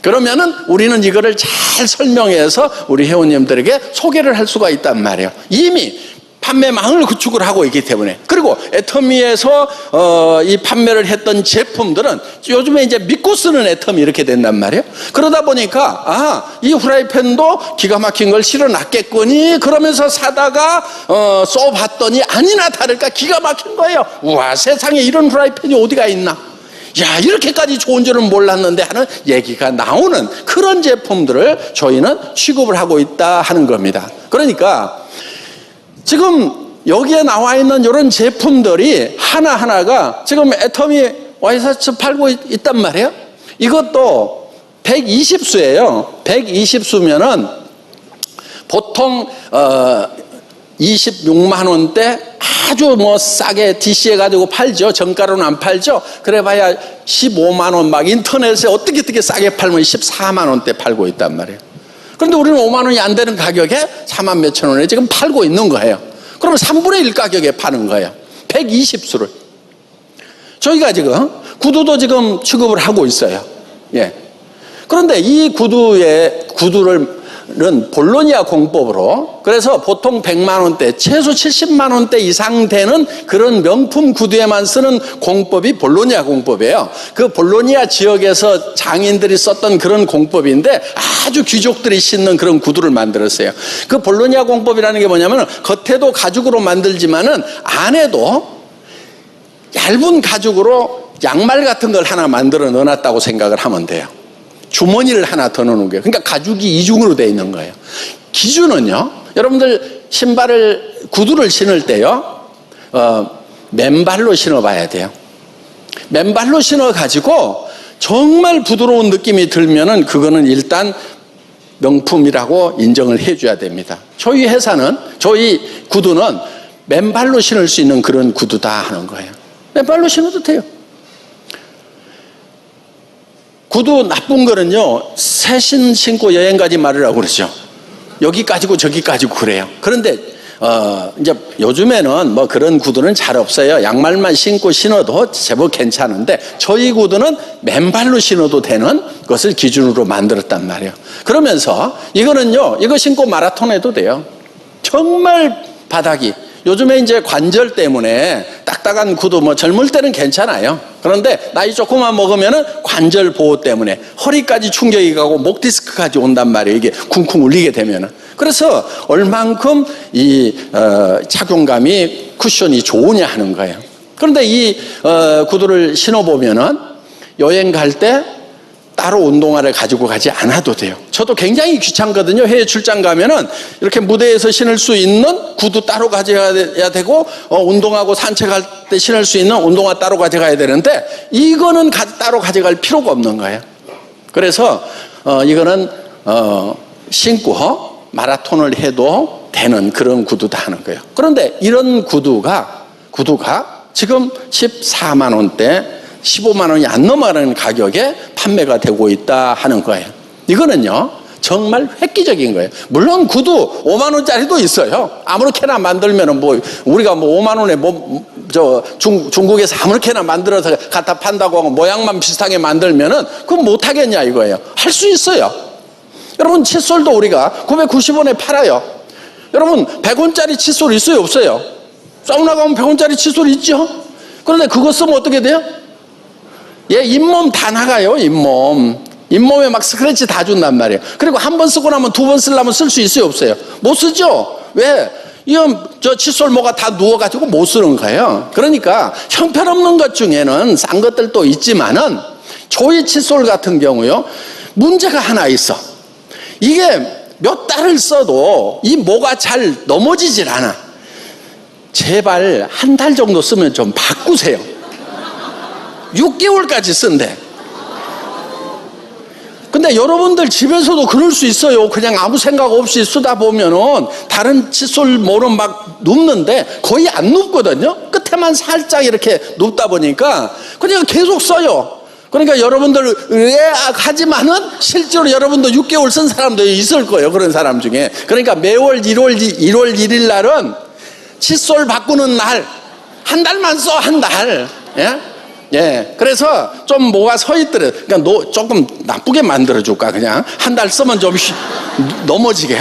[SPEAKER 2] 그러면은 우리는 이거를 잘 설명해서 우리 회원님들에게 소개를 할 수가 있단 말이에요. 이미 판매망을 구축을 하고 있기 때문에. 그리고 애터미에서 이 판매를 했던 제품들은 요즘에 이제 믿고 쓰는 애터미 이렇게 된단 말이에요. 그러다 보니까 이 후라이팬도 기가 막힌 걸 실어놨겠거니 그러면서 사다가 써봤더니 아니나 다를까 기가 막힌 거예요. 우와, 세상에 이런 후라이팬이 어디가 있나. 야, 이렇게까지 좋은 줄은 몰랐는데 하는 얘기가 나오는 그런 제품들을 저희는 취급을 하고 있다 하는 겁니다. 그러니까 지금 여기에 나와 있는 이런 제품들이 하나하나가 지금 애터미 와이셔츠 팔고 있단 말이에요. 이것도 120수예요. 120수면은 보통 26만 원대 아주 뭐 싸게 DC해 가지고 팔죠. 정가로는 안 팔죠. 그래봐야 15만 원 막 인터넷에 어떻게 싸게 팔면 14만 원대 팔고 있단 말이에요. 그런데 우리는 5만 원이 안 되는 가격에 4만 몇천 원에 지금 팔고 있는 거예요. 그러면 3분의 1 가격에 파는 거예요. 120수를. 저희가 지금 구두도 지금 취급을 하고 있어요. 예. 그런데 이 구두는 볼로니아 공법으로 그래서 보통 100만 원대, 최소 70만 원대 이상 되는 그런 명품 구두에만 쓰는 공법이 볼로니아 공법이에요. 그 볼로니아 지역에서 장인들이 썼던 그런 공법인데 아주 귀족들이 신는 그런 구두를 만들었어요. 그 볼로니아 공법이라는 게 뭐냐면 겉에도 가죽으로 만들지만은 안에도 얇은 가죽으로 양말 같은 걸 하나 만들어 넣어놨다고 생각을 하면 돼요. 주머니를 하나 더 넣는 거예요. 그러니까 가죽이 이중으로 되어 있는 거예요. 기준은요, 여러분들 구두를 신을 때요, 맨발로 신어봐야 돼요. 맨발로 신어가지고 정말 부드러운 느낌이 들면은 그거는 일단 명품이라고 인정을 해줘야 됩니다. 저희 회사는, 저희 구두는 맨발로 신을 수 있는 그런 구두다 하는 거예요. 맨발로 신어도 돼요. 구두 나쁜 거는요, 새신 신고 여행 가지 말으라고 그러죠. 여기까지고 저기까지고 그래요. 그런데 이제 요즘에는 뭐 그런 구두는 잘 없어요. 양말만 신고 신어도 제법 괜찮은데 저희 구두는 맨발로 신어도 되는 것을 기준으로 만들었단 말이에요. 그러면서 이거는요, 이거 신고 마라톤 해도 돼요. 정말 바닥이 요즘에 이제 관절 때문에 딱딱한 구두 뭐 젊을 때는 괜찮아요. 그런데 나이 조금만 먹으면은 관절 보호 때문에 허리까지 충격이 가고 목 디스크까지 온단 말이에요. 이게 쿵쿵 울리게 되면은. 그래서 얼만큼 이 착용감이 쿠션이 좋으냐 하는 거예요. 그런데 이 구두를 신어보면은 여행 갈 때 따로 운동화를 가지고 가지 않아도 돼요. 저도 굉장히 귀찮거든요. 해외 출장 가면은 이렇게 무대에서 신을 수 있는 구두 따로 가져가야 되고, 운동하고 산책할 때 신을 수 있는 운동화 따로 가져가야 되는데, 이거는 따로 가져갈 필요가 없는 거예요. 그래서, 이거는, 신고 마라톤을 해도 되는 그런 구두다 하는 거예요. 그런데 이런 구두가 지금 14만 원대, 15만 원이 안 넘어가는 가격에 판매가 되고 있다 하는 거예요. 이거는요, 정말 획기적인 거예요. 물론 구두 5만 원짜리도 있어요. 아무렇게나 만들면은 뭐 우리가 뭐 5만 원에 중국에서 아무렇게나 만들어서 갖다 판다고 하고 모양만 비슷하게 만들면은 그건 못 하겠냐 이거예요. 할 수 있어요. 여러분, 칫솔도 우리가 990원에 팔아요. 여러분, 100원짜리 칫솔 있어요, 없어요? 사우나 가면 100원짜리 칫솔 있죠? 그런데 그거 쓰면 어떻게 돼요? 예, 잇몸 다 나가요, 잇몸. 잇몸에 막 스크래치 다 준단 말이에요. 그리고 한 번 쓰고 나면 두 번 쓰려면 쓸 수 있어요, 없어요? 못 쓰죠? 왜? 이건 저 칫솔 모가 다 누워가지고 못 쓰는 거예요. 그러니까 형편없는 것 중에는 싼 것들도 있지만은 조이 칫솔 같은 경우요, 문제가 하나 있어. 이게 몇 달을 써도 이 모가 잘 넘어지질 않아. 제발 한 달 정도 쓰면 좀 바꾸세요. 6개월까지 쓴대. 근데 여러분들 집에서도 그럴 수 있어요. 그냥 아무 생각 없이 쓰다 보면은 다른 칫솔 모는 막 눕는데 거의 안 눕거든요. 끝에만 살짝 이렇게 눕다 보니까 그냥 계속 써요. 그러니까 여러분들 하지만은 실제로 여러분도 6개월 쓴 사람도 있을 거예요. 그런 사람 중에. 그러니까 매월 1월 1일 날은 칫솔 바꾸는 날, 한 달만 써, 한 달. 예? 예. 그래서 좀 뭐가 서 있더래. 그러니까 조금 나쁘게 만들어줄까, 그냥. 한 달 쓰면 좀 넘어지게.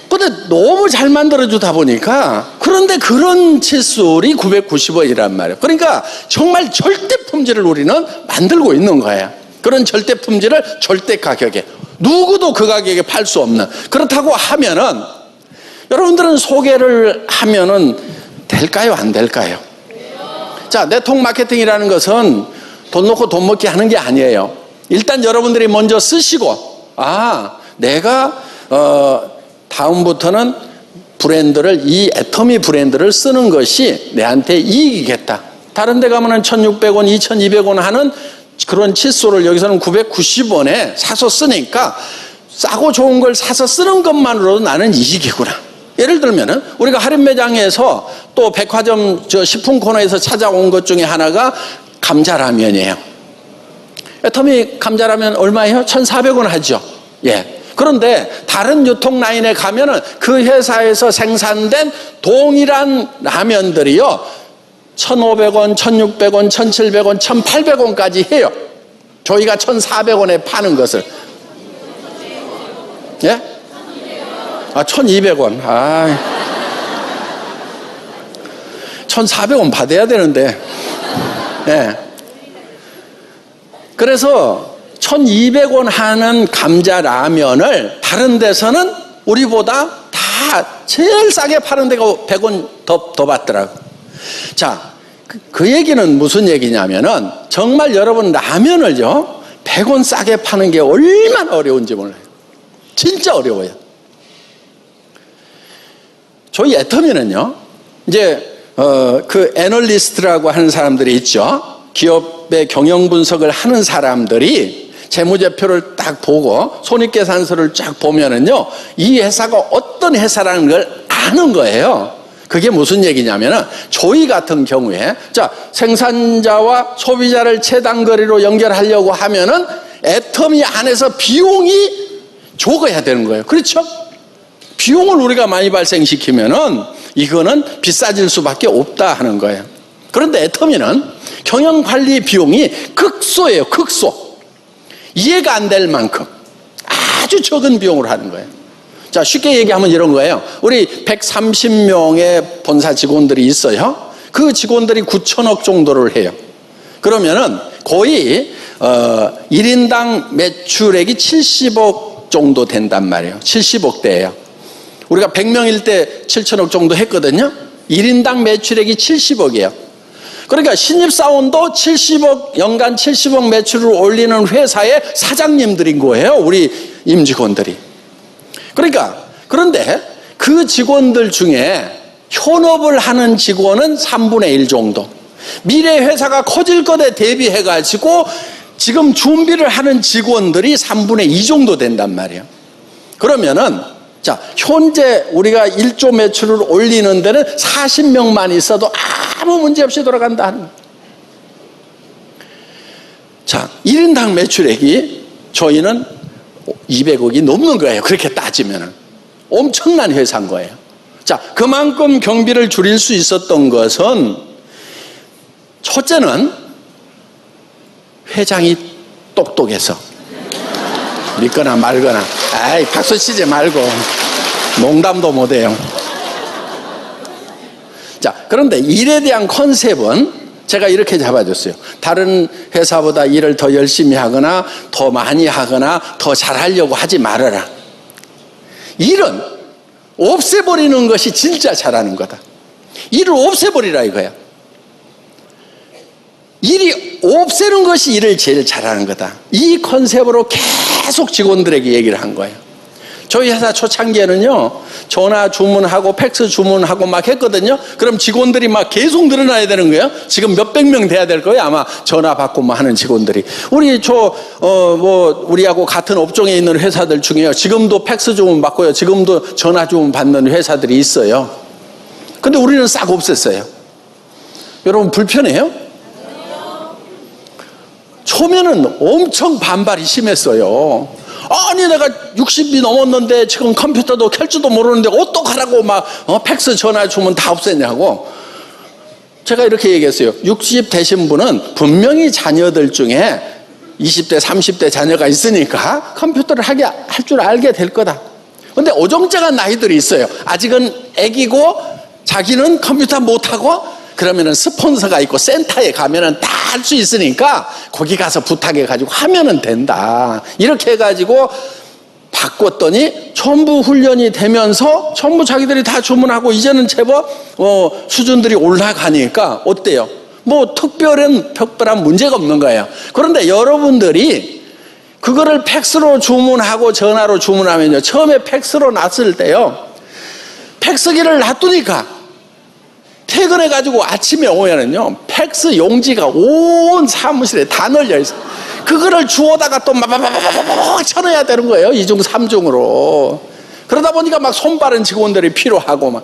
[SPEAKER 2] 근데 너무 잘 만들어주다 보니까, 그런데 그런 칫솔이 990원이란 말이에요. 그러니까 정말 절대 품질을 우리는 만들고 있는 거예요. 그런 절대 품질을 절대 가격에. 누구도 그 가격에 팔 수 없는. 그렇다고 하면은, 여러분들은 소개를 하면은 될까요, 안 될까요? 자, 네트워크 마케팅이라는 것은 돈 놓고 돈 먹기 하는 게 아니에요. 일단 여러분들이 먼저 쓰시고, 내가 다음부터는 브랜드를, 이 애터미 브랜드를 쓰는 것이 내한테 이익이겠다. 다른 데 가면은 1,600원, 2,200원 하는 그런 칫솔을 여기서는 990원에 사서 쓰니까 싸고 좋은 걸 사서 쓰는 것만으로도 나는 이익이구나. 예를 들면은 우리가 할인 매장에서 또 백화점 저 식품 코너에서 찾아온 것 중에 하나가 감자라면이에요. 애터미 감자라면 얼마예요? 1,400원 하죠. 예. 그런데 다른 유통 라인에 가면은 그 회사에서 생산된 동일한 라면들이요, 1,500원, 1,600원, 1,700원, 1,800원까지 해요. 저희가 1,400원에 파는 것을. 예? 1,200원. 1,400원 받아야 되는데. 예. 그래서 1,200원 하는 감자 라면을 다른 데서는 우리보다 다 제일 싸게 파는 데가 100원 더 받더라고. 자, 그 얘기는 무슨 얘기냐면은 정말 여러분 라면을요, 100원 싸게 파는 게 얼마나 어려운지 몰라요. 진짜 어려워요. 저희 애터미는요, 이제 그 애널리스트라고 하는 사람들이 있죠. 기업의 경영 분석을 하는 사람들이 재무제표를 딱 보고 손익계산서를 쫙 보면은요, 이 회사가 어떤 회사라는 걸 아는 거예요. 그게 무슨 얘기냐면은 저희 같은 경우에, 자, 생산자와 소비자를 최단거리로 연결하려고 하면은 애터미 안에서 비용이 적어야 되는 거예요. 그렇죠? 비용을 우리가 많이 발생시키면은 이거는 비싸질 수밖에 없다 하는 거예요. 그런데 애터미는 경영관리 비용이 극소예요. 극소. 이해가 안 될 만큼 아주 적은 비용으로 하는 거예요. 자, 쉽게 얘기하면 이런 거예요. 우리 130명의 본사 직원들이 있어요. 그 직원들이 9천억 정도를 해요. 그러면은 거의 1인당 매출액이 70억 정도 된단 말이에요. 70억대예요. 우리가 100명일 때 7천억 정도 했거든요. 1인당 매출액이 70억이에요. 그러니까 신입사원도 70억, 연간 70억 매출을 올리는 회사의 사장님들인 거예요. 우리 임직원들이. 그러니까, 그런데 그 직원들 중에 현업을 하는 직원은 3분의 1 정도. 미래 회사가 커질 것에 대비해가지고 지금 준비를 하는 직원들이 3분의 2 정도 된단 말이에요. 그러면은, 자, 현재 우리가 1조 매출을 올리는 데는 40명만 있어도 아무 문제 없이 돌아간다 하는 거예요. 자, 1인당 매출액이 저희는 200억이 넘는 거예요. 그렇게 따지면은. 엄청난 회사인 거예요. 자, 그만큼 경비를 줄일 수 있었던 것은, 첫째는 회장이 똑똑해서. 믿거나 말거나. 아이, 박수 치지 말고. 농담도 못해요. 자, 그런데 일에 대한 컨셉은 제가 이렇게 잡아줬어요. 다른 회사보다 일을 더 열심히 하거나 더 많이 하거나 더 잘하려고 하지 말아라. 일은 없애버리는 것이 진짜 잘하는 거다. 일을 없애버리라 이거야. 일이 없애는 것이 일을 제일 잘하는 거다. 이 컨셉으로 계속 직원들에게 얘기를 한 거예요. 저희 회사 초창기에는요, 전화 주문하고 팩스 주문하고 막 했거든요. 그럼 직원들이 막 계속 늘어나야 되는 거예요. 지금 몇백 명 돼야 될 거예요. 아마 전화 받고 막 하는 직원들이. 우리하고 같은 업종에 있는 회사들 중에요. 지금도 팩스 주문 받고요. 지금도 전화 주문 받는 회사들이 있어요. 근데 우리는 싹 없앴어요. 여러분 불편해요? 초면은 엄청 반발이 심했어요. 아니 내가 60이 넘었는데 지금 컴퓨터도 켤 줄도 모르는데 어떡하라고 막 팩스 전화 주문 다 없앴냐고. 제가 이렇게 얘기했어요. 60 되신 분은 분명히 자녀들 중에 20대 30대 자녀가 있으니까 컴퓨터를 할 줄 알게 될 거다. 근데 어정쩡한 나이들이 있어요. 아직은 애기고 자기는 컴퓨터 못하고, 그러면은 스폰서가 있고 센터에 가면은 다 할 수 있으니까 거기 가서 부탁해가지고 하면은 된다. 이렇게 해가지고 바꿨더니 전부 훈련이 되면서 전부 자기들이 다 주문하고 이제는 제법 수준들이 올라가니까 어때요? 뭐 특별한 문제가 없는 거예요. 그런데 여러분들이 그거를 팩스로 주문하고 전화로 주문하면요, 처음에 팩스로 놨을 때요, 팩스기를 놔두니까 퇴근해가지고 아침에 오면은요, 팩스 용지가 온 사무실에 다 널려 있어요. 그거를 주워다가 또 마바바바바바 쳐넣어야 되는 거예요. 2중 3중으로. 그러다 보니까 막 손빠른 직원들이 필요하고 막,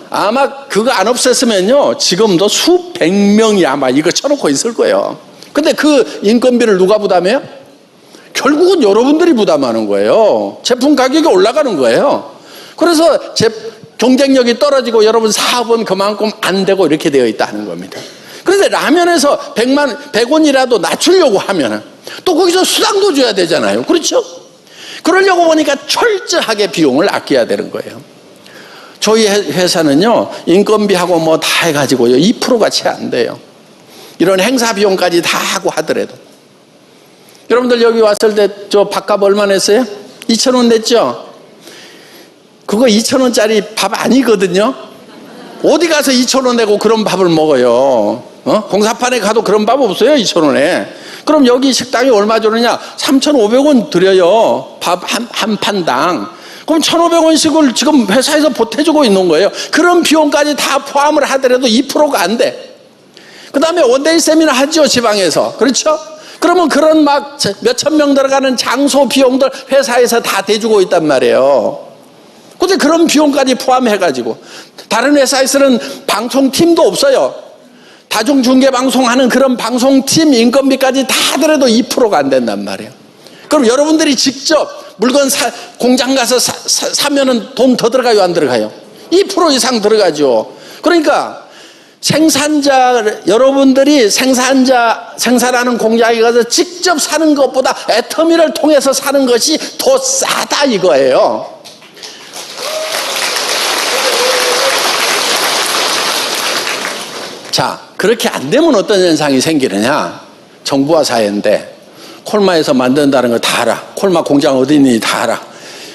[SPEAKER 2] 아마 그거 안 없앴으면요, 지금도 수백 명이 아마 이거 쳐놓고 있을 거예요. 근데 그 인건비를 누가 부담해요? 결국은 여러분들이 부담하는 거예요. 제품 가격이 올라가는 거예요. 그래서 경쟁력이 떨어지고 여러분 사업은 그만큼 안 되고 이렇게 되어 있다는 겁니다. 그런데 라면에서 100원이라도 낮추려고 하면은 또 거기서 수당도 줘야 되잖아요. 그렇죠? 그러려고 보니까 철저하게 비용을 아껴야 되는 거예요. 저희 회사는요, 인건비하고 뭐 다 해가지고요, 2%가 채 안 돼요. 이런 행사 비용까지 다 하고 하더라도. 여러분들 여기 왔을 때 저 밥값 얼마 냈어요? 2,000원 냈죠? 그거 2,000원짜리 밥 아니거든요. 어디 가서 2,000원 내고 그런 밥을 먹어요? 공사판에 가도 그런 밥 없어요, 2,000원에. 그럼 여기 식당이 얼마 주느냐? 3,500원 드려요, 밥 한 판당. 그럼 1,500원씩을 지금 회사에서 보태주고 있는 거예요. 그런 비용까지 다 포함을 하더라도 2%가 안 돼. 그 다음에 원데이 세미나 하죠, 지방에서. 그렇죠? 그러면 그런 막 몇천 명 들어가는 장소 비용들 회사에서 다 대주고 있단 말이에요. 근데 그런 비용까지 포함해가지고, 다른 회사에서는 방송팀도 없어요. 다중중계방송하는 그런 방송팀 인건비까지 다 하더라도 2%가 안 된단 말이에요. 그럼 여러분들이 직접 물건 공장 가서 사면은 돈 더 들어가요, 안 들어가요? 2% 이상 들어가죠. 그러니까 여러분들이 생산하는 공장에 가서 직접 사는 것보다 애터미를 통해서 사는 것이 더 싸다 이거예요. 자, 그렇게 안 되면 어떤 현상이 생기느냐? 정부와 사회인데 콜마에서 만든다는 거 다 알아. 콜마 공장 어디 있는지 다 알아.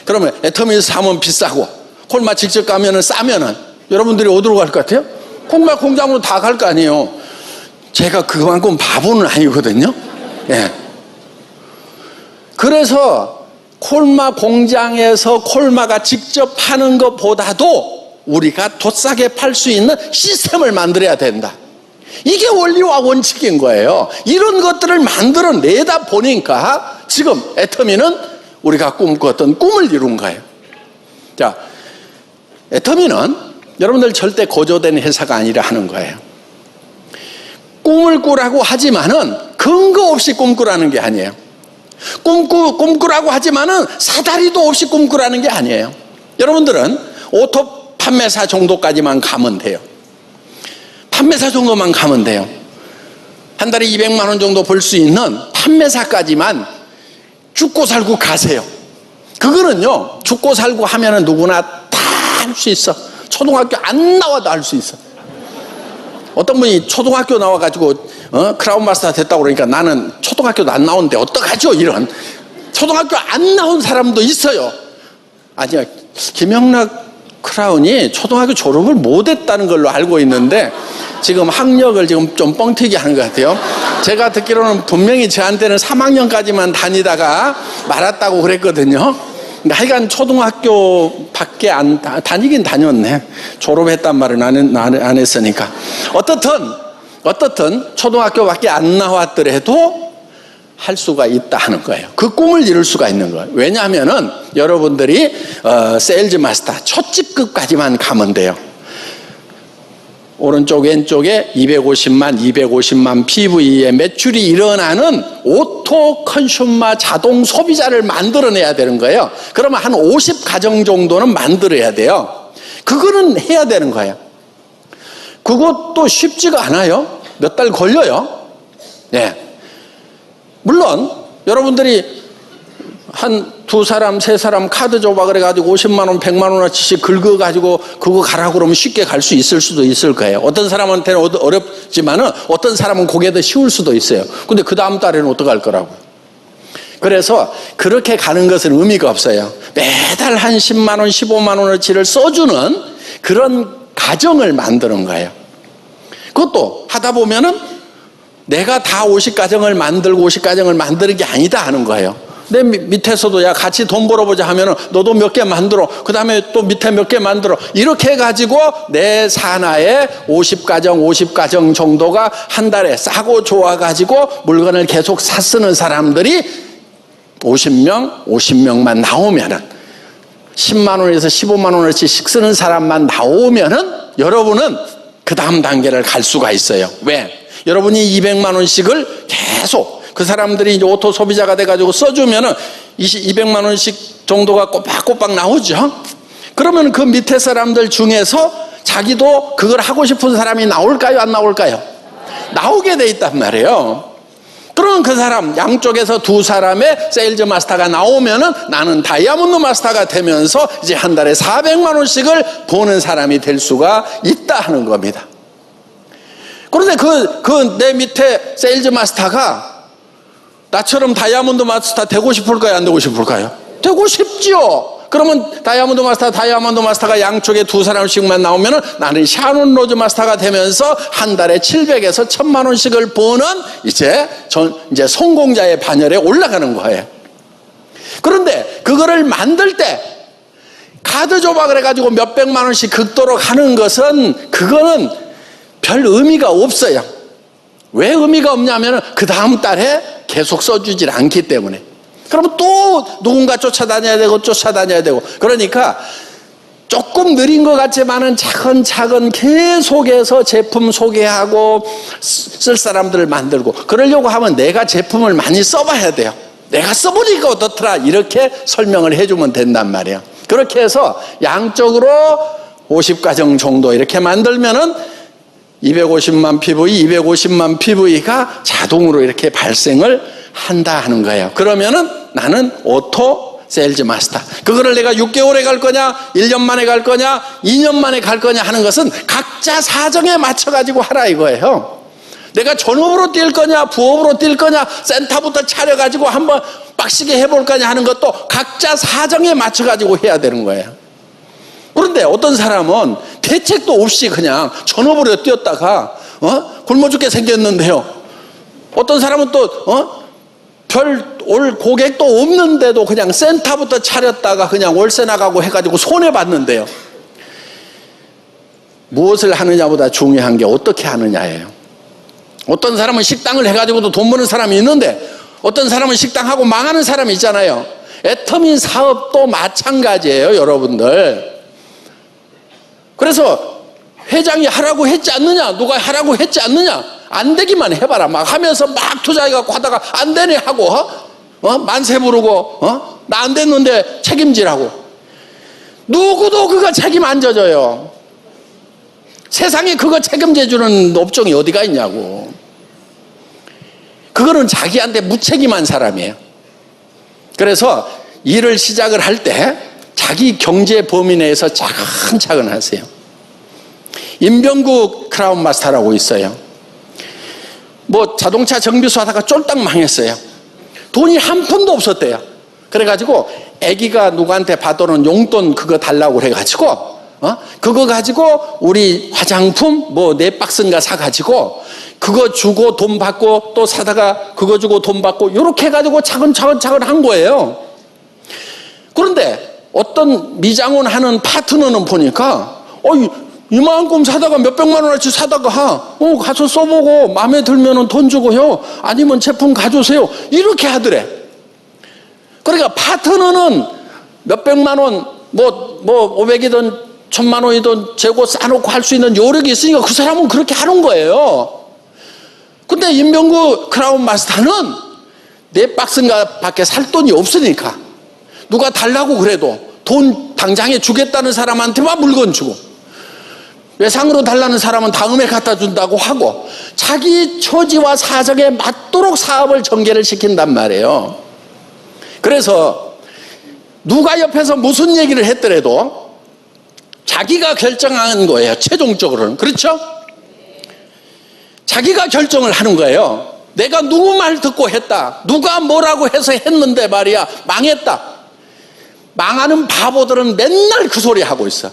[SPEAKER 2] 그러면 애터미에서 사면 비싸고 콜마 직접 가면은 싸면은 여러분들이 어디로 갈 것 같아요? 콜마 공장으로 다 갈 거 아니에요. 제가 그만큼 바보는 아니거든요. 예. 그래서 콜마 공장에서 콜마가 직접 파는 것보다도 우리가 더 싸게 팔 수 있는 시스템을 만들어야 된다. 이게 원리와 원칙인 거예요. 이런 것들을 만들어내다 보니까 지금 애터미는 우리가 꿈꿨던 꿈을 이룬 거예요. 자, 애터미는 여러분들 절대 고조된 회사가 아니라 하는 거예요. 꿈을 꾸라고 하지만은 근거 없이 꿈꾸라는 게 아니에요. 꿈꾸라고 하지만은 사다리도 없이 꿈꾸라는 게 아니에요. 여러분들은 오토 판매사 정도까지만 가면 돼요. 판매사 정도만 가면 돼요. 한 달에 200만 원 정도 벌 수 있는 판매사까지만 죽고 살고 가세요. 그거는요, 죽고 살고 하면은 누구나 다 할 수 있어. 초등학교 안 나와도 할 수 있어. 어떤 분이 초등학교 나와가지고 크라운 마스터 됐다고 그러니까 나는 초등학교도 안 나오는데 어떡하죠? 이런 초등학교 안 나온 사람도 있어요. 아니요, 김영락 크라운이 초등학교 졸업을 못했다는 걸로 알고 있는데 지금 학력을 지금 좀 뻥튀기 하는 것 같아요. 제가 듣기로는 분명히 저한테는 3학년까지만 다니다가 말았다고 그랬거든요. 근데 하여간 초등학교 밖에 안 다니긴 다녔네. 졸업했단 말은 안 했으니까. 어떻든 초등학교밖에 안 나왔더라도 할 수가 있다 하는 거예요. 그 꿈을 이룰 수가 있는 거예요. 왜냐하면은 여러분들이 세일즈 마스터 초집급까지만 가면 돼요. 오른쪽 왼쪽에 250만 PV의 매출이 일어나는 오토 컨슈머 자동 소비자를 만들어내야 되는 거예요. 그러면 한 50가정 정도는 만들어야 돼요. 그거는 해야 되는 거예요. 그것도 쉽지가 않아요. 몇 달 걸려요. 네. 물론 여러분들이 한 두 사람, 세 사람 카드 줘봐 그래가지고 50만 원, 100만 원어치씩 긁어가지고 그거 가라고 그러면 쉽게 갈 수 있을 수도 있을 거예요. 어떤 사람한테는 어렵지만은 어떤 사람은 그게 더 쉬울 수도 있어요. 근데 그 다음 달에는 어떡할 거라고. 그래서 그렇게 가는 것은 의미가 없어요. 매달 한 10만 원, 15만 원어치를 써주는 그런 가정을 만드는 거예요. 그것도 하다 보면은 내가 다 50가정을 만들고 50가정을 만드는 게 아니다 하는 거예요. 내 밑에서도 야 같이 돈 벌어보자 하면은 너도 몇 개 만들어. 그 다음에 또 밑에 몇 개 만들어. 이렇게 해가지고 내 산하에 50가정 정도가 한 달에 싸고 좋아가지고 물건을 계속 사 쓰는 사람들이 50명만 나오면은 10만 원에서 15만 원어치씩 쓰는 사람만 나오면은 여러분은 그 다음 단계를 갈 수가 있어요. 왜? 여러분이 200만 원씩을 계속 그 사람들이 이제 오토 소비자가 돼가지고 써주면은 200만 원씩 정도가 꼬박꼬박 나오죠. 그러면 그 밑에 사람들 중에서 자기도 그걸 하고 싶은 사람이 나올까요? 안 나올까요? 나오게 돼 있단 말이에요. 그러면 그 사람 양쪽에서 두 사람의 세일즈 마스터가 나오면은 나는 다이아몬드 마스터가 되면서 이제 한 달에 400만 원씩을 버는 사람이 될 수가 있다 하는 겁니다. 그런데 내 밑에 세일즈 마스터가 나처럼 다이아몬드 마스터 되고 싶을까요? 안 되고 싶을까요? 되고 싶죠. 그러면 다이아몬드 마스터가 양쪽에 두 사람씩만 나오면은 나는 샤론 로즈 마스터가 되면서 한 달에 700에서 1000만 원씩을 버는 이제 성공자의 반열에 올라가는 거예요. 그런데 그거를 만들 때 카드 줘봐 그래가지고 몇백만 원씩 긁도록 하는 것은 그거는 별 의미가 없어요. 왜 의미가 없냐면 그 다음 달에 계속 써주질 않기 때문에. 그러면 또 누군가 쫓아다녀야 되고 그러니까 조금 느린 것 같지만은 차근차근 계속해서 제품 소개하고 쓸 사람들을 만들고 그러려고 하면 내가 제품을 많이 써봐야 돼요. 내가 써보니까 어떻더라 이렇게 설명을 해주면 된단 말이에요. 그렇게 해서 양쪽으로 50가정 정도 이렇게 만들면은 250만 PV가 자동으로 이렇게 발생을 한다 하는 거예요. 그러면은 나는 오토 세일즈 마스터. 그거를 내가 6개월에 갈 거냐, 1년 만에 갈 거냐, 2년 만에 갈 거냐 하는 것은 각자 사정에 맞춰가지고 하라 이거예요. 내가 전업으로 뛸 거냐, 부업으로 뛸 거냐, 센터부터 차려가지고 한번 빡시게 해볼 거냐 하는 것도 각자 사정에 맞춰가지고 해야 되는 거예요. 그런데 어떤 사람은 대책도 없이 그냥 전업으로 뛰었다가 굶어 죽게 생겼는데요. 어떤 사람은 또 별 올 고객도 없는데도 그냥 센터부터 차렸다가 그냥 월세 나가고 해가지고 손해봤는데요. 무엇을 하느냐보다 중요한 게 어떻게 하느냐예요. 어떤 사람은 식당을 해가지고도 돈 버는 사람이 있는데 어떤 사람은 식당하고 망하는 사람이 있잖아요. 애터미 사업도 마찬가지예요, 여러분들. 그래서 회장이 하라고 했지 않느냐, 누가 하라고 했지 않느냐, 안 되기만 해봐라 막 하면서 막 투자해갖고 하다가 안 되네 하고 만세 부르고 나 안 됐는데 책임지라고. 누구도 그거 책임 안 져줘요. 세상에 그거 책임져주는 업종이 어디가 있냐고. 그거는 자기한테 무책임한 사람이에요. 그래서 일을 시작을 할 때 자기 경제 범위 내에서 차근차근 하세요. 임병구 크라운 마스터라고 있어요. 뭐 자동차 정비소 하다가 쫄딱 망했어요. 돈이 한 푼도 없었대요. 그래가지고 아기가 누구한테 받아놓은 용돈 그거 달라고 그래가지고 그거 가지고 우리 화장품 뭐 4박스인가 사가지고 그거 주고 돈 받고 또 사다가 그거 주고 돈 받고 이렇게 해가지고 차근차근 한 거예요. 그런데 어떤 미장원 하는 파트너는 보니까 이만큼 사다가 몇백만 원어치 사다가 가서 써보고 마음에 들면 돈 주고요, 아니면 제품 가져오세요, 이렇게 하더래. 그러니까 파트너는 몇백만 원, 뭐 500이든 1000만 원이든 재고 싸놓고 할 수 있는 요력이 있으니까 그 사람은 그렇게 하는 거예요. 근데 임병구 크라운 마스터는 4박스인가 밖에 살 돈이 없으니까 누가 달라고 그래도 돈 당장에 주겠다는 사람한테만 물건 주고 외상으로 달라는 사람은 다음에 갖다 준다고 하고 자기 처지와 사정에 맞도록 사업을 전개를 시킨단 말이에요. 그래서 누가 옆에서 무슨 얘기를 했더라도 자기가 결정하는 거예요. 최종적으로는. 그렇죠? 자기가 결정을 하는 거예요. 내가 누구 말 듣고 했다, 누가 뭐라고 해서 했는데 말이야 망했다. 망하는 바보들은 맨날 그 소리 하고 있어.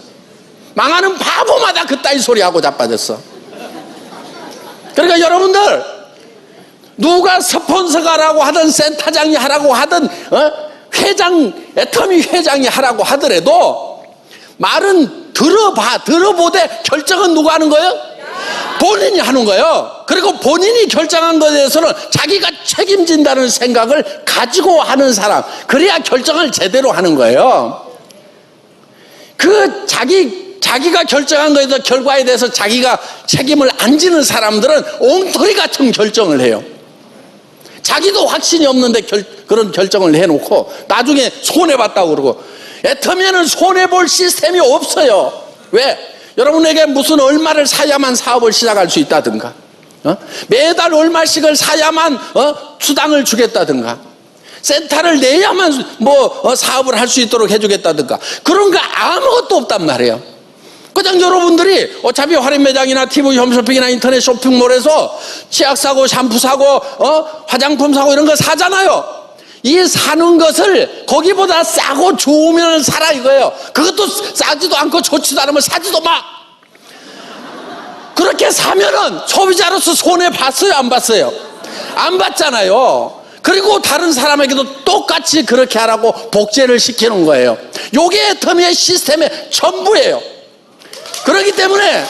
[SPEAKER 2] 망하는 바보마다 그따위 소리 하고 자빠졌어. 그러니까 여러분들, 누가 스폰서가라고 하든 센터장이 하라고 하든 회장, 애터미 회장이 하라고 하더라도 말은 들어보되 결정은 누가 하는 거예요? 본인이 하는 거예요. 그리고 본인이 결정한 것에 대해서는 자기가 책임진다는 생각을 가지고 하는 사람, 그래야 결정을 제대로 하는 거예요. 그 자기가 결정한 것에 대해서 결과에 대해서 자기가 책임을 안 지는 사람들은 엉터리 같은 결정을 해요. 자기도 확신이 없는데 그런 결정을 해놓고 나중에 손해봤다고 그러고. 애터미에는 손해볼 시스템이 없어요. 왜? 여러분에게 무슨 얼마를 사야만 사업을 시작할 수 있다든가, 매달 얼마씩을 사야만 수당을 주겠다든가, 센터를 내야만 사업을 할 수 있도록 해주겠다든가, 그런 거 아무것도 없단 말이에요. 그냥 여러분들이 어차피 할인 매장이나 TV 홈쇼핑이나 인터넷 쇼핑몰에서 치약 사고 샴푸 사고 화장품 사고 이런 거 사잖아요. 이 사는 것을 거기보다 싸고 좋으면 사라 이거예요. 그것도 싸지도 않고 좋지도 않으면 사지도 마. 그렇게 사면은 소비자로서 손해 봤어요, 안 봤어요? 안 봤잖아요. 그리고 다른 사람에게도 똑같이 그렇게 하라고 복제를 시키는 거예요. 요게 애터미의 시스템의 전부예요. 그렇기 때문에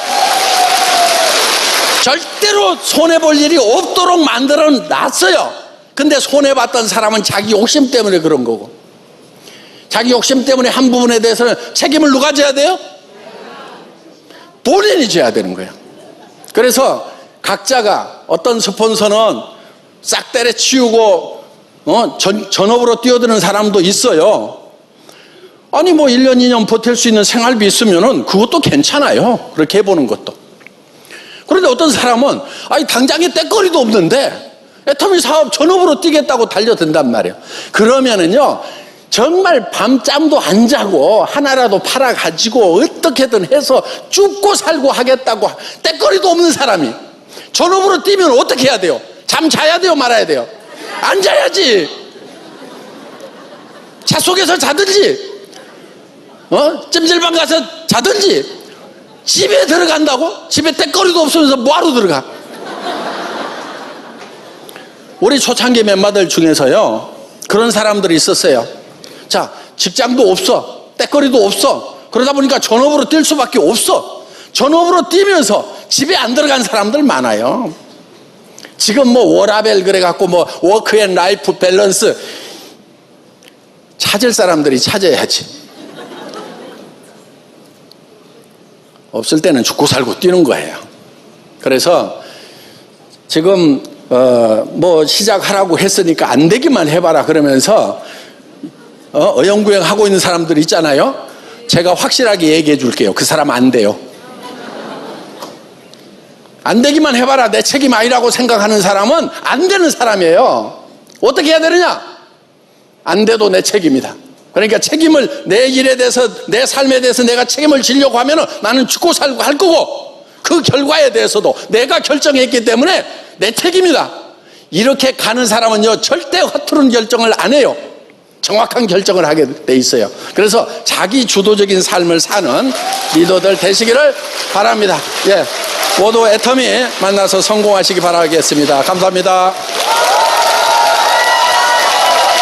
[SPEAKER 2] 절대로 손해볼 일이 없도록 만들어 놨어요. 근데 손해봤던 사람은 자기 욕심 때문에 그런 거고, 자기 욕심 때문에 한 부분에 대해서는 책임을 누가 져야 돼요? 본인이 져야 되는 거예요. 그래서 각자가, 어떤 스폰서는 싹 때려치우고 전업으로 뛰어드는 사람도 있어요. 아니 1년 2년 버틸 수 있는 생활비 있으면은 그것도 괜찮아요. 그렇게 해보는 것도. 그런데 어떤 사람은 당장에 떼거리도 없는데 애터미 사업 전업으로 뛰겠다고 달려든단 말이에요. 그러면은요, 정말 밤잠도 안 자고 하나라도 팔아가지고 어떻게든 해서 죽고 살고 하겠다고, 떼거리도 없는 사람이 전업으로 뛰면 어떻게 해야 돼요? 잠 자야 돼요, 말아야 돼요? 안 자야지. 차 속에서 자든지 찜질방 가서 자든지. 집에 들어간다고? 집에 떼거리도 없으면서 뭐하러 들어가? 우리 초창기 멤버들 중에서요, 그런 사람들이 있었어요. 자, 직장도 없어, 떼거리도 없어. 그러다 보니까 전업으로 뛸 수밖에 없어. 전업으로 뛰면서 집에 안 들어간 사람들 많아요. 지금 워라벨 그래갖고 워크앤라이프 밸런스 찾을 사람들이 찾아야지. 없을 때는 죽고 살고 뛰는 거예요. 그래서 지금 시작하라고 했으니까 안 되기만 해봐라 그러면서 어영부영 하고 있는 사람들 있잖아요. 제가 확실하게 얘기해 줄게요. 그 사람 안 돼요. 안 되기만 해봐라, 내 책임 아니라고 생각하는 사람은 안 되는 사람이에요. 어떻게 해야 되느냐? 안 돼도 내 책임이다. 그러니까 책임을, 내 일에 대해서, 내 삶에 대해서 내가 책임을 지려고 하면은 나는 죽고 살고 할 거고, 그 결과에 대해서도 내가 결정했기 때문에 내 책임이다. 이렇게 가는 사람은요, 절대 허투른 결정을 안 해요. 정확한 결정을 하게 돼 있어요. 그래서 자기 주도적인 삶을 사는 리더들 되시기를 바랍니다. 예, 모두 애터미 만나서 성공하시기 바라겠습니다. 감사합니다.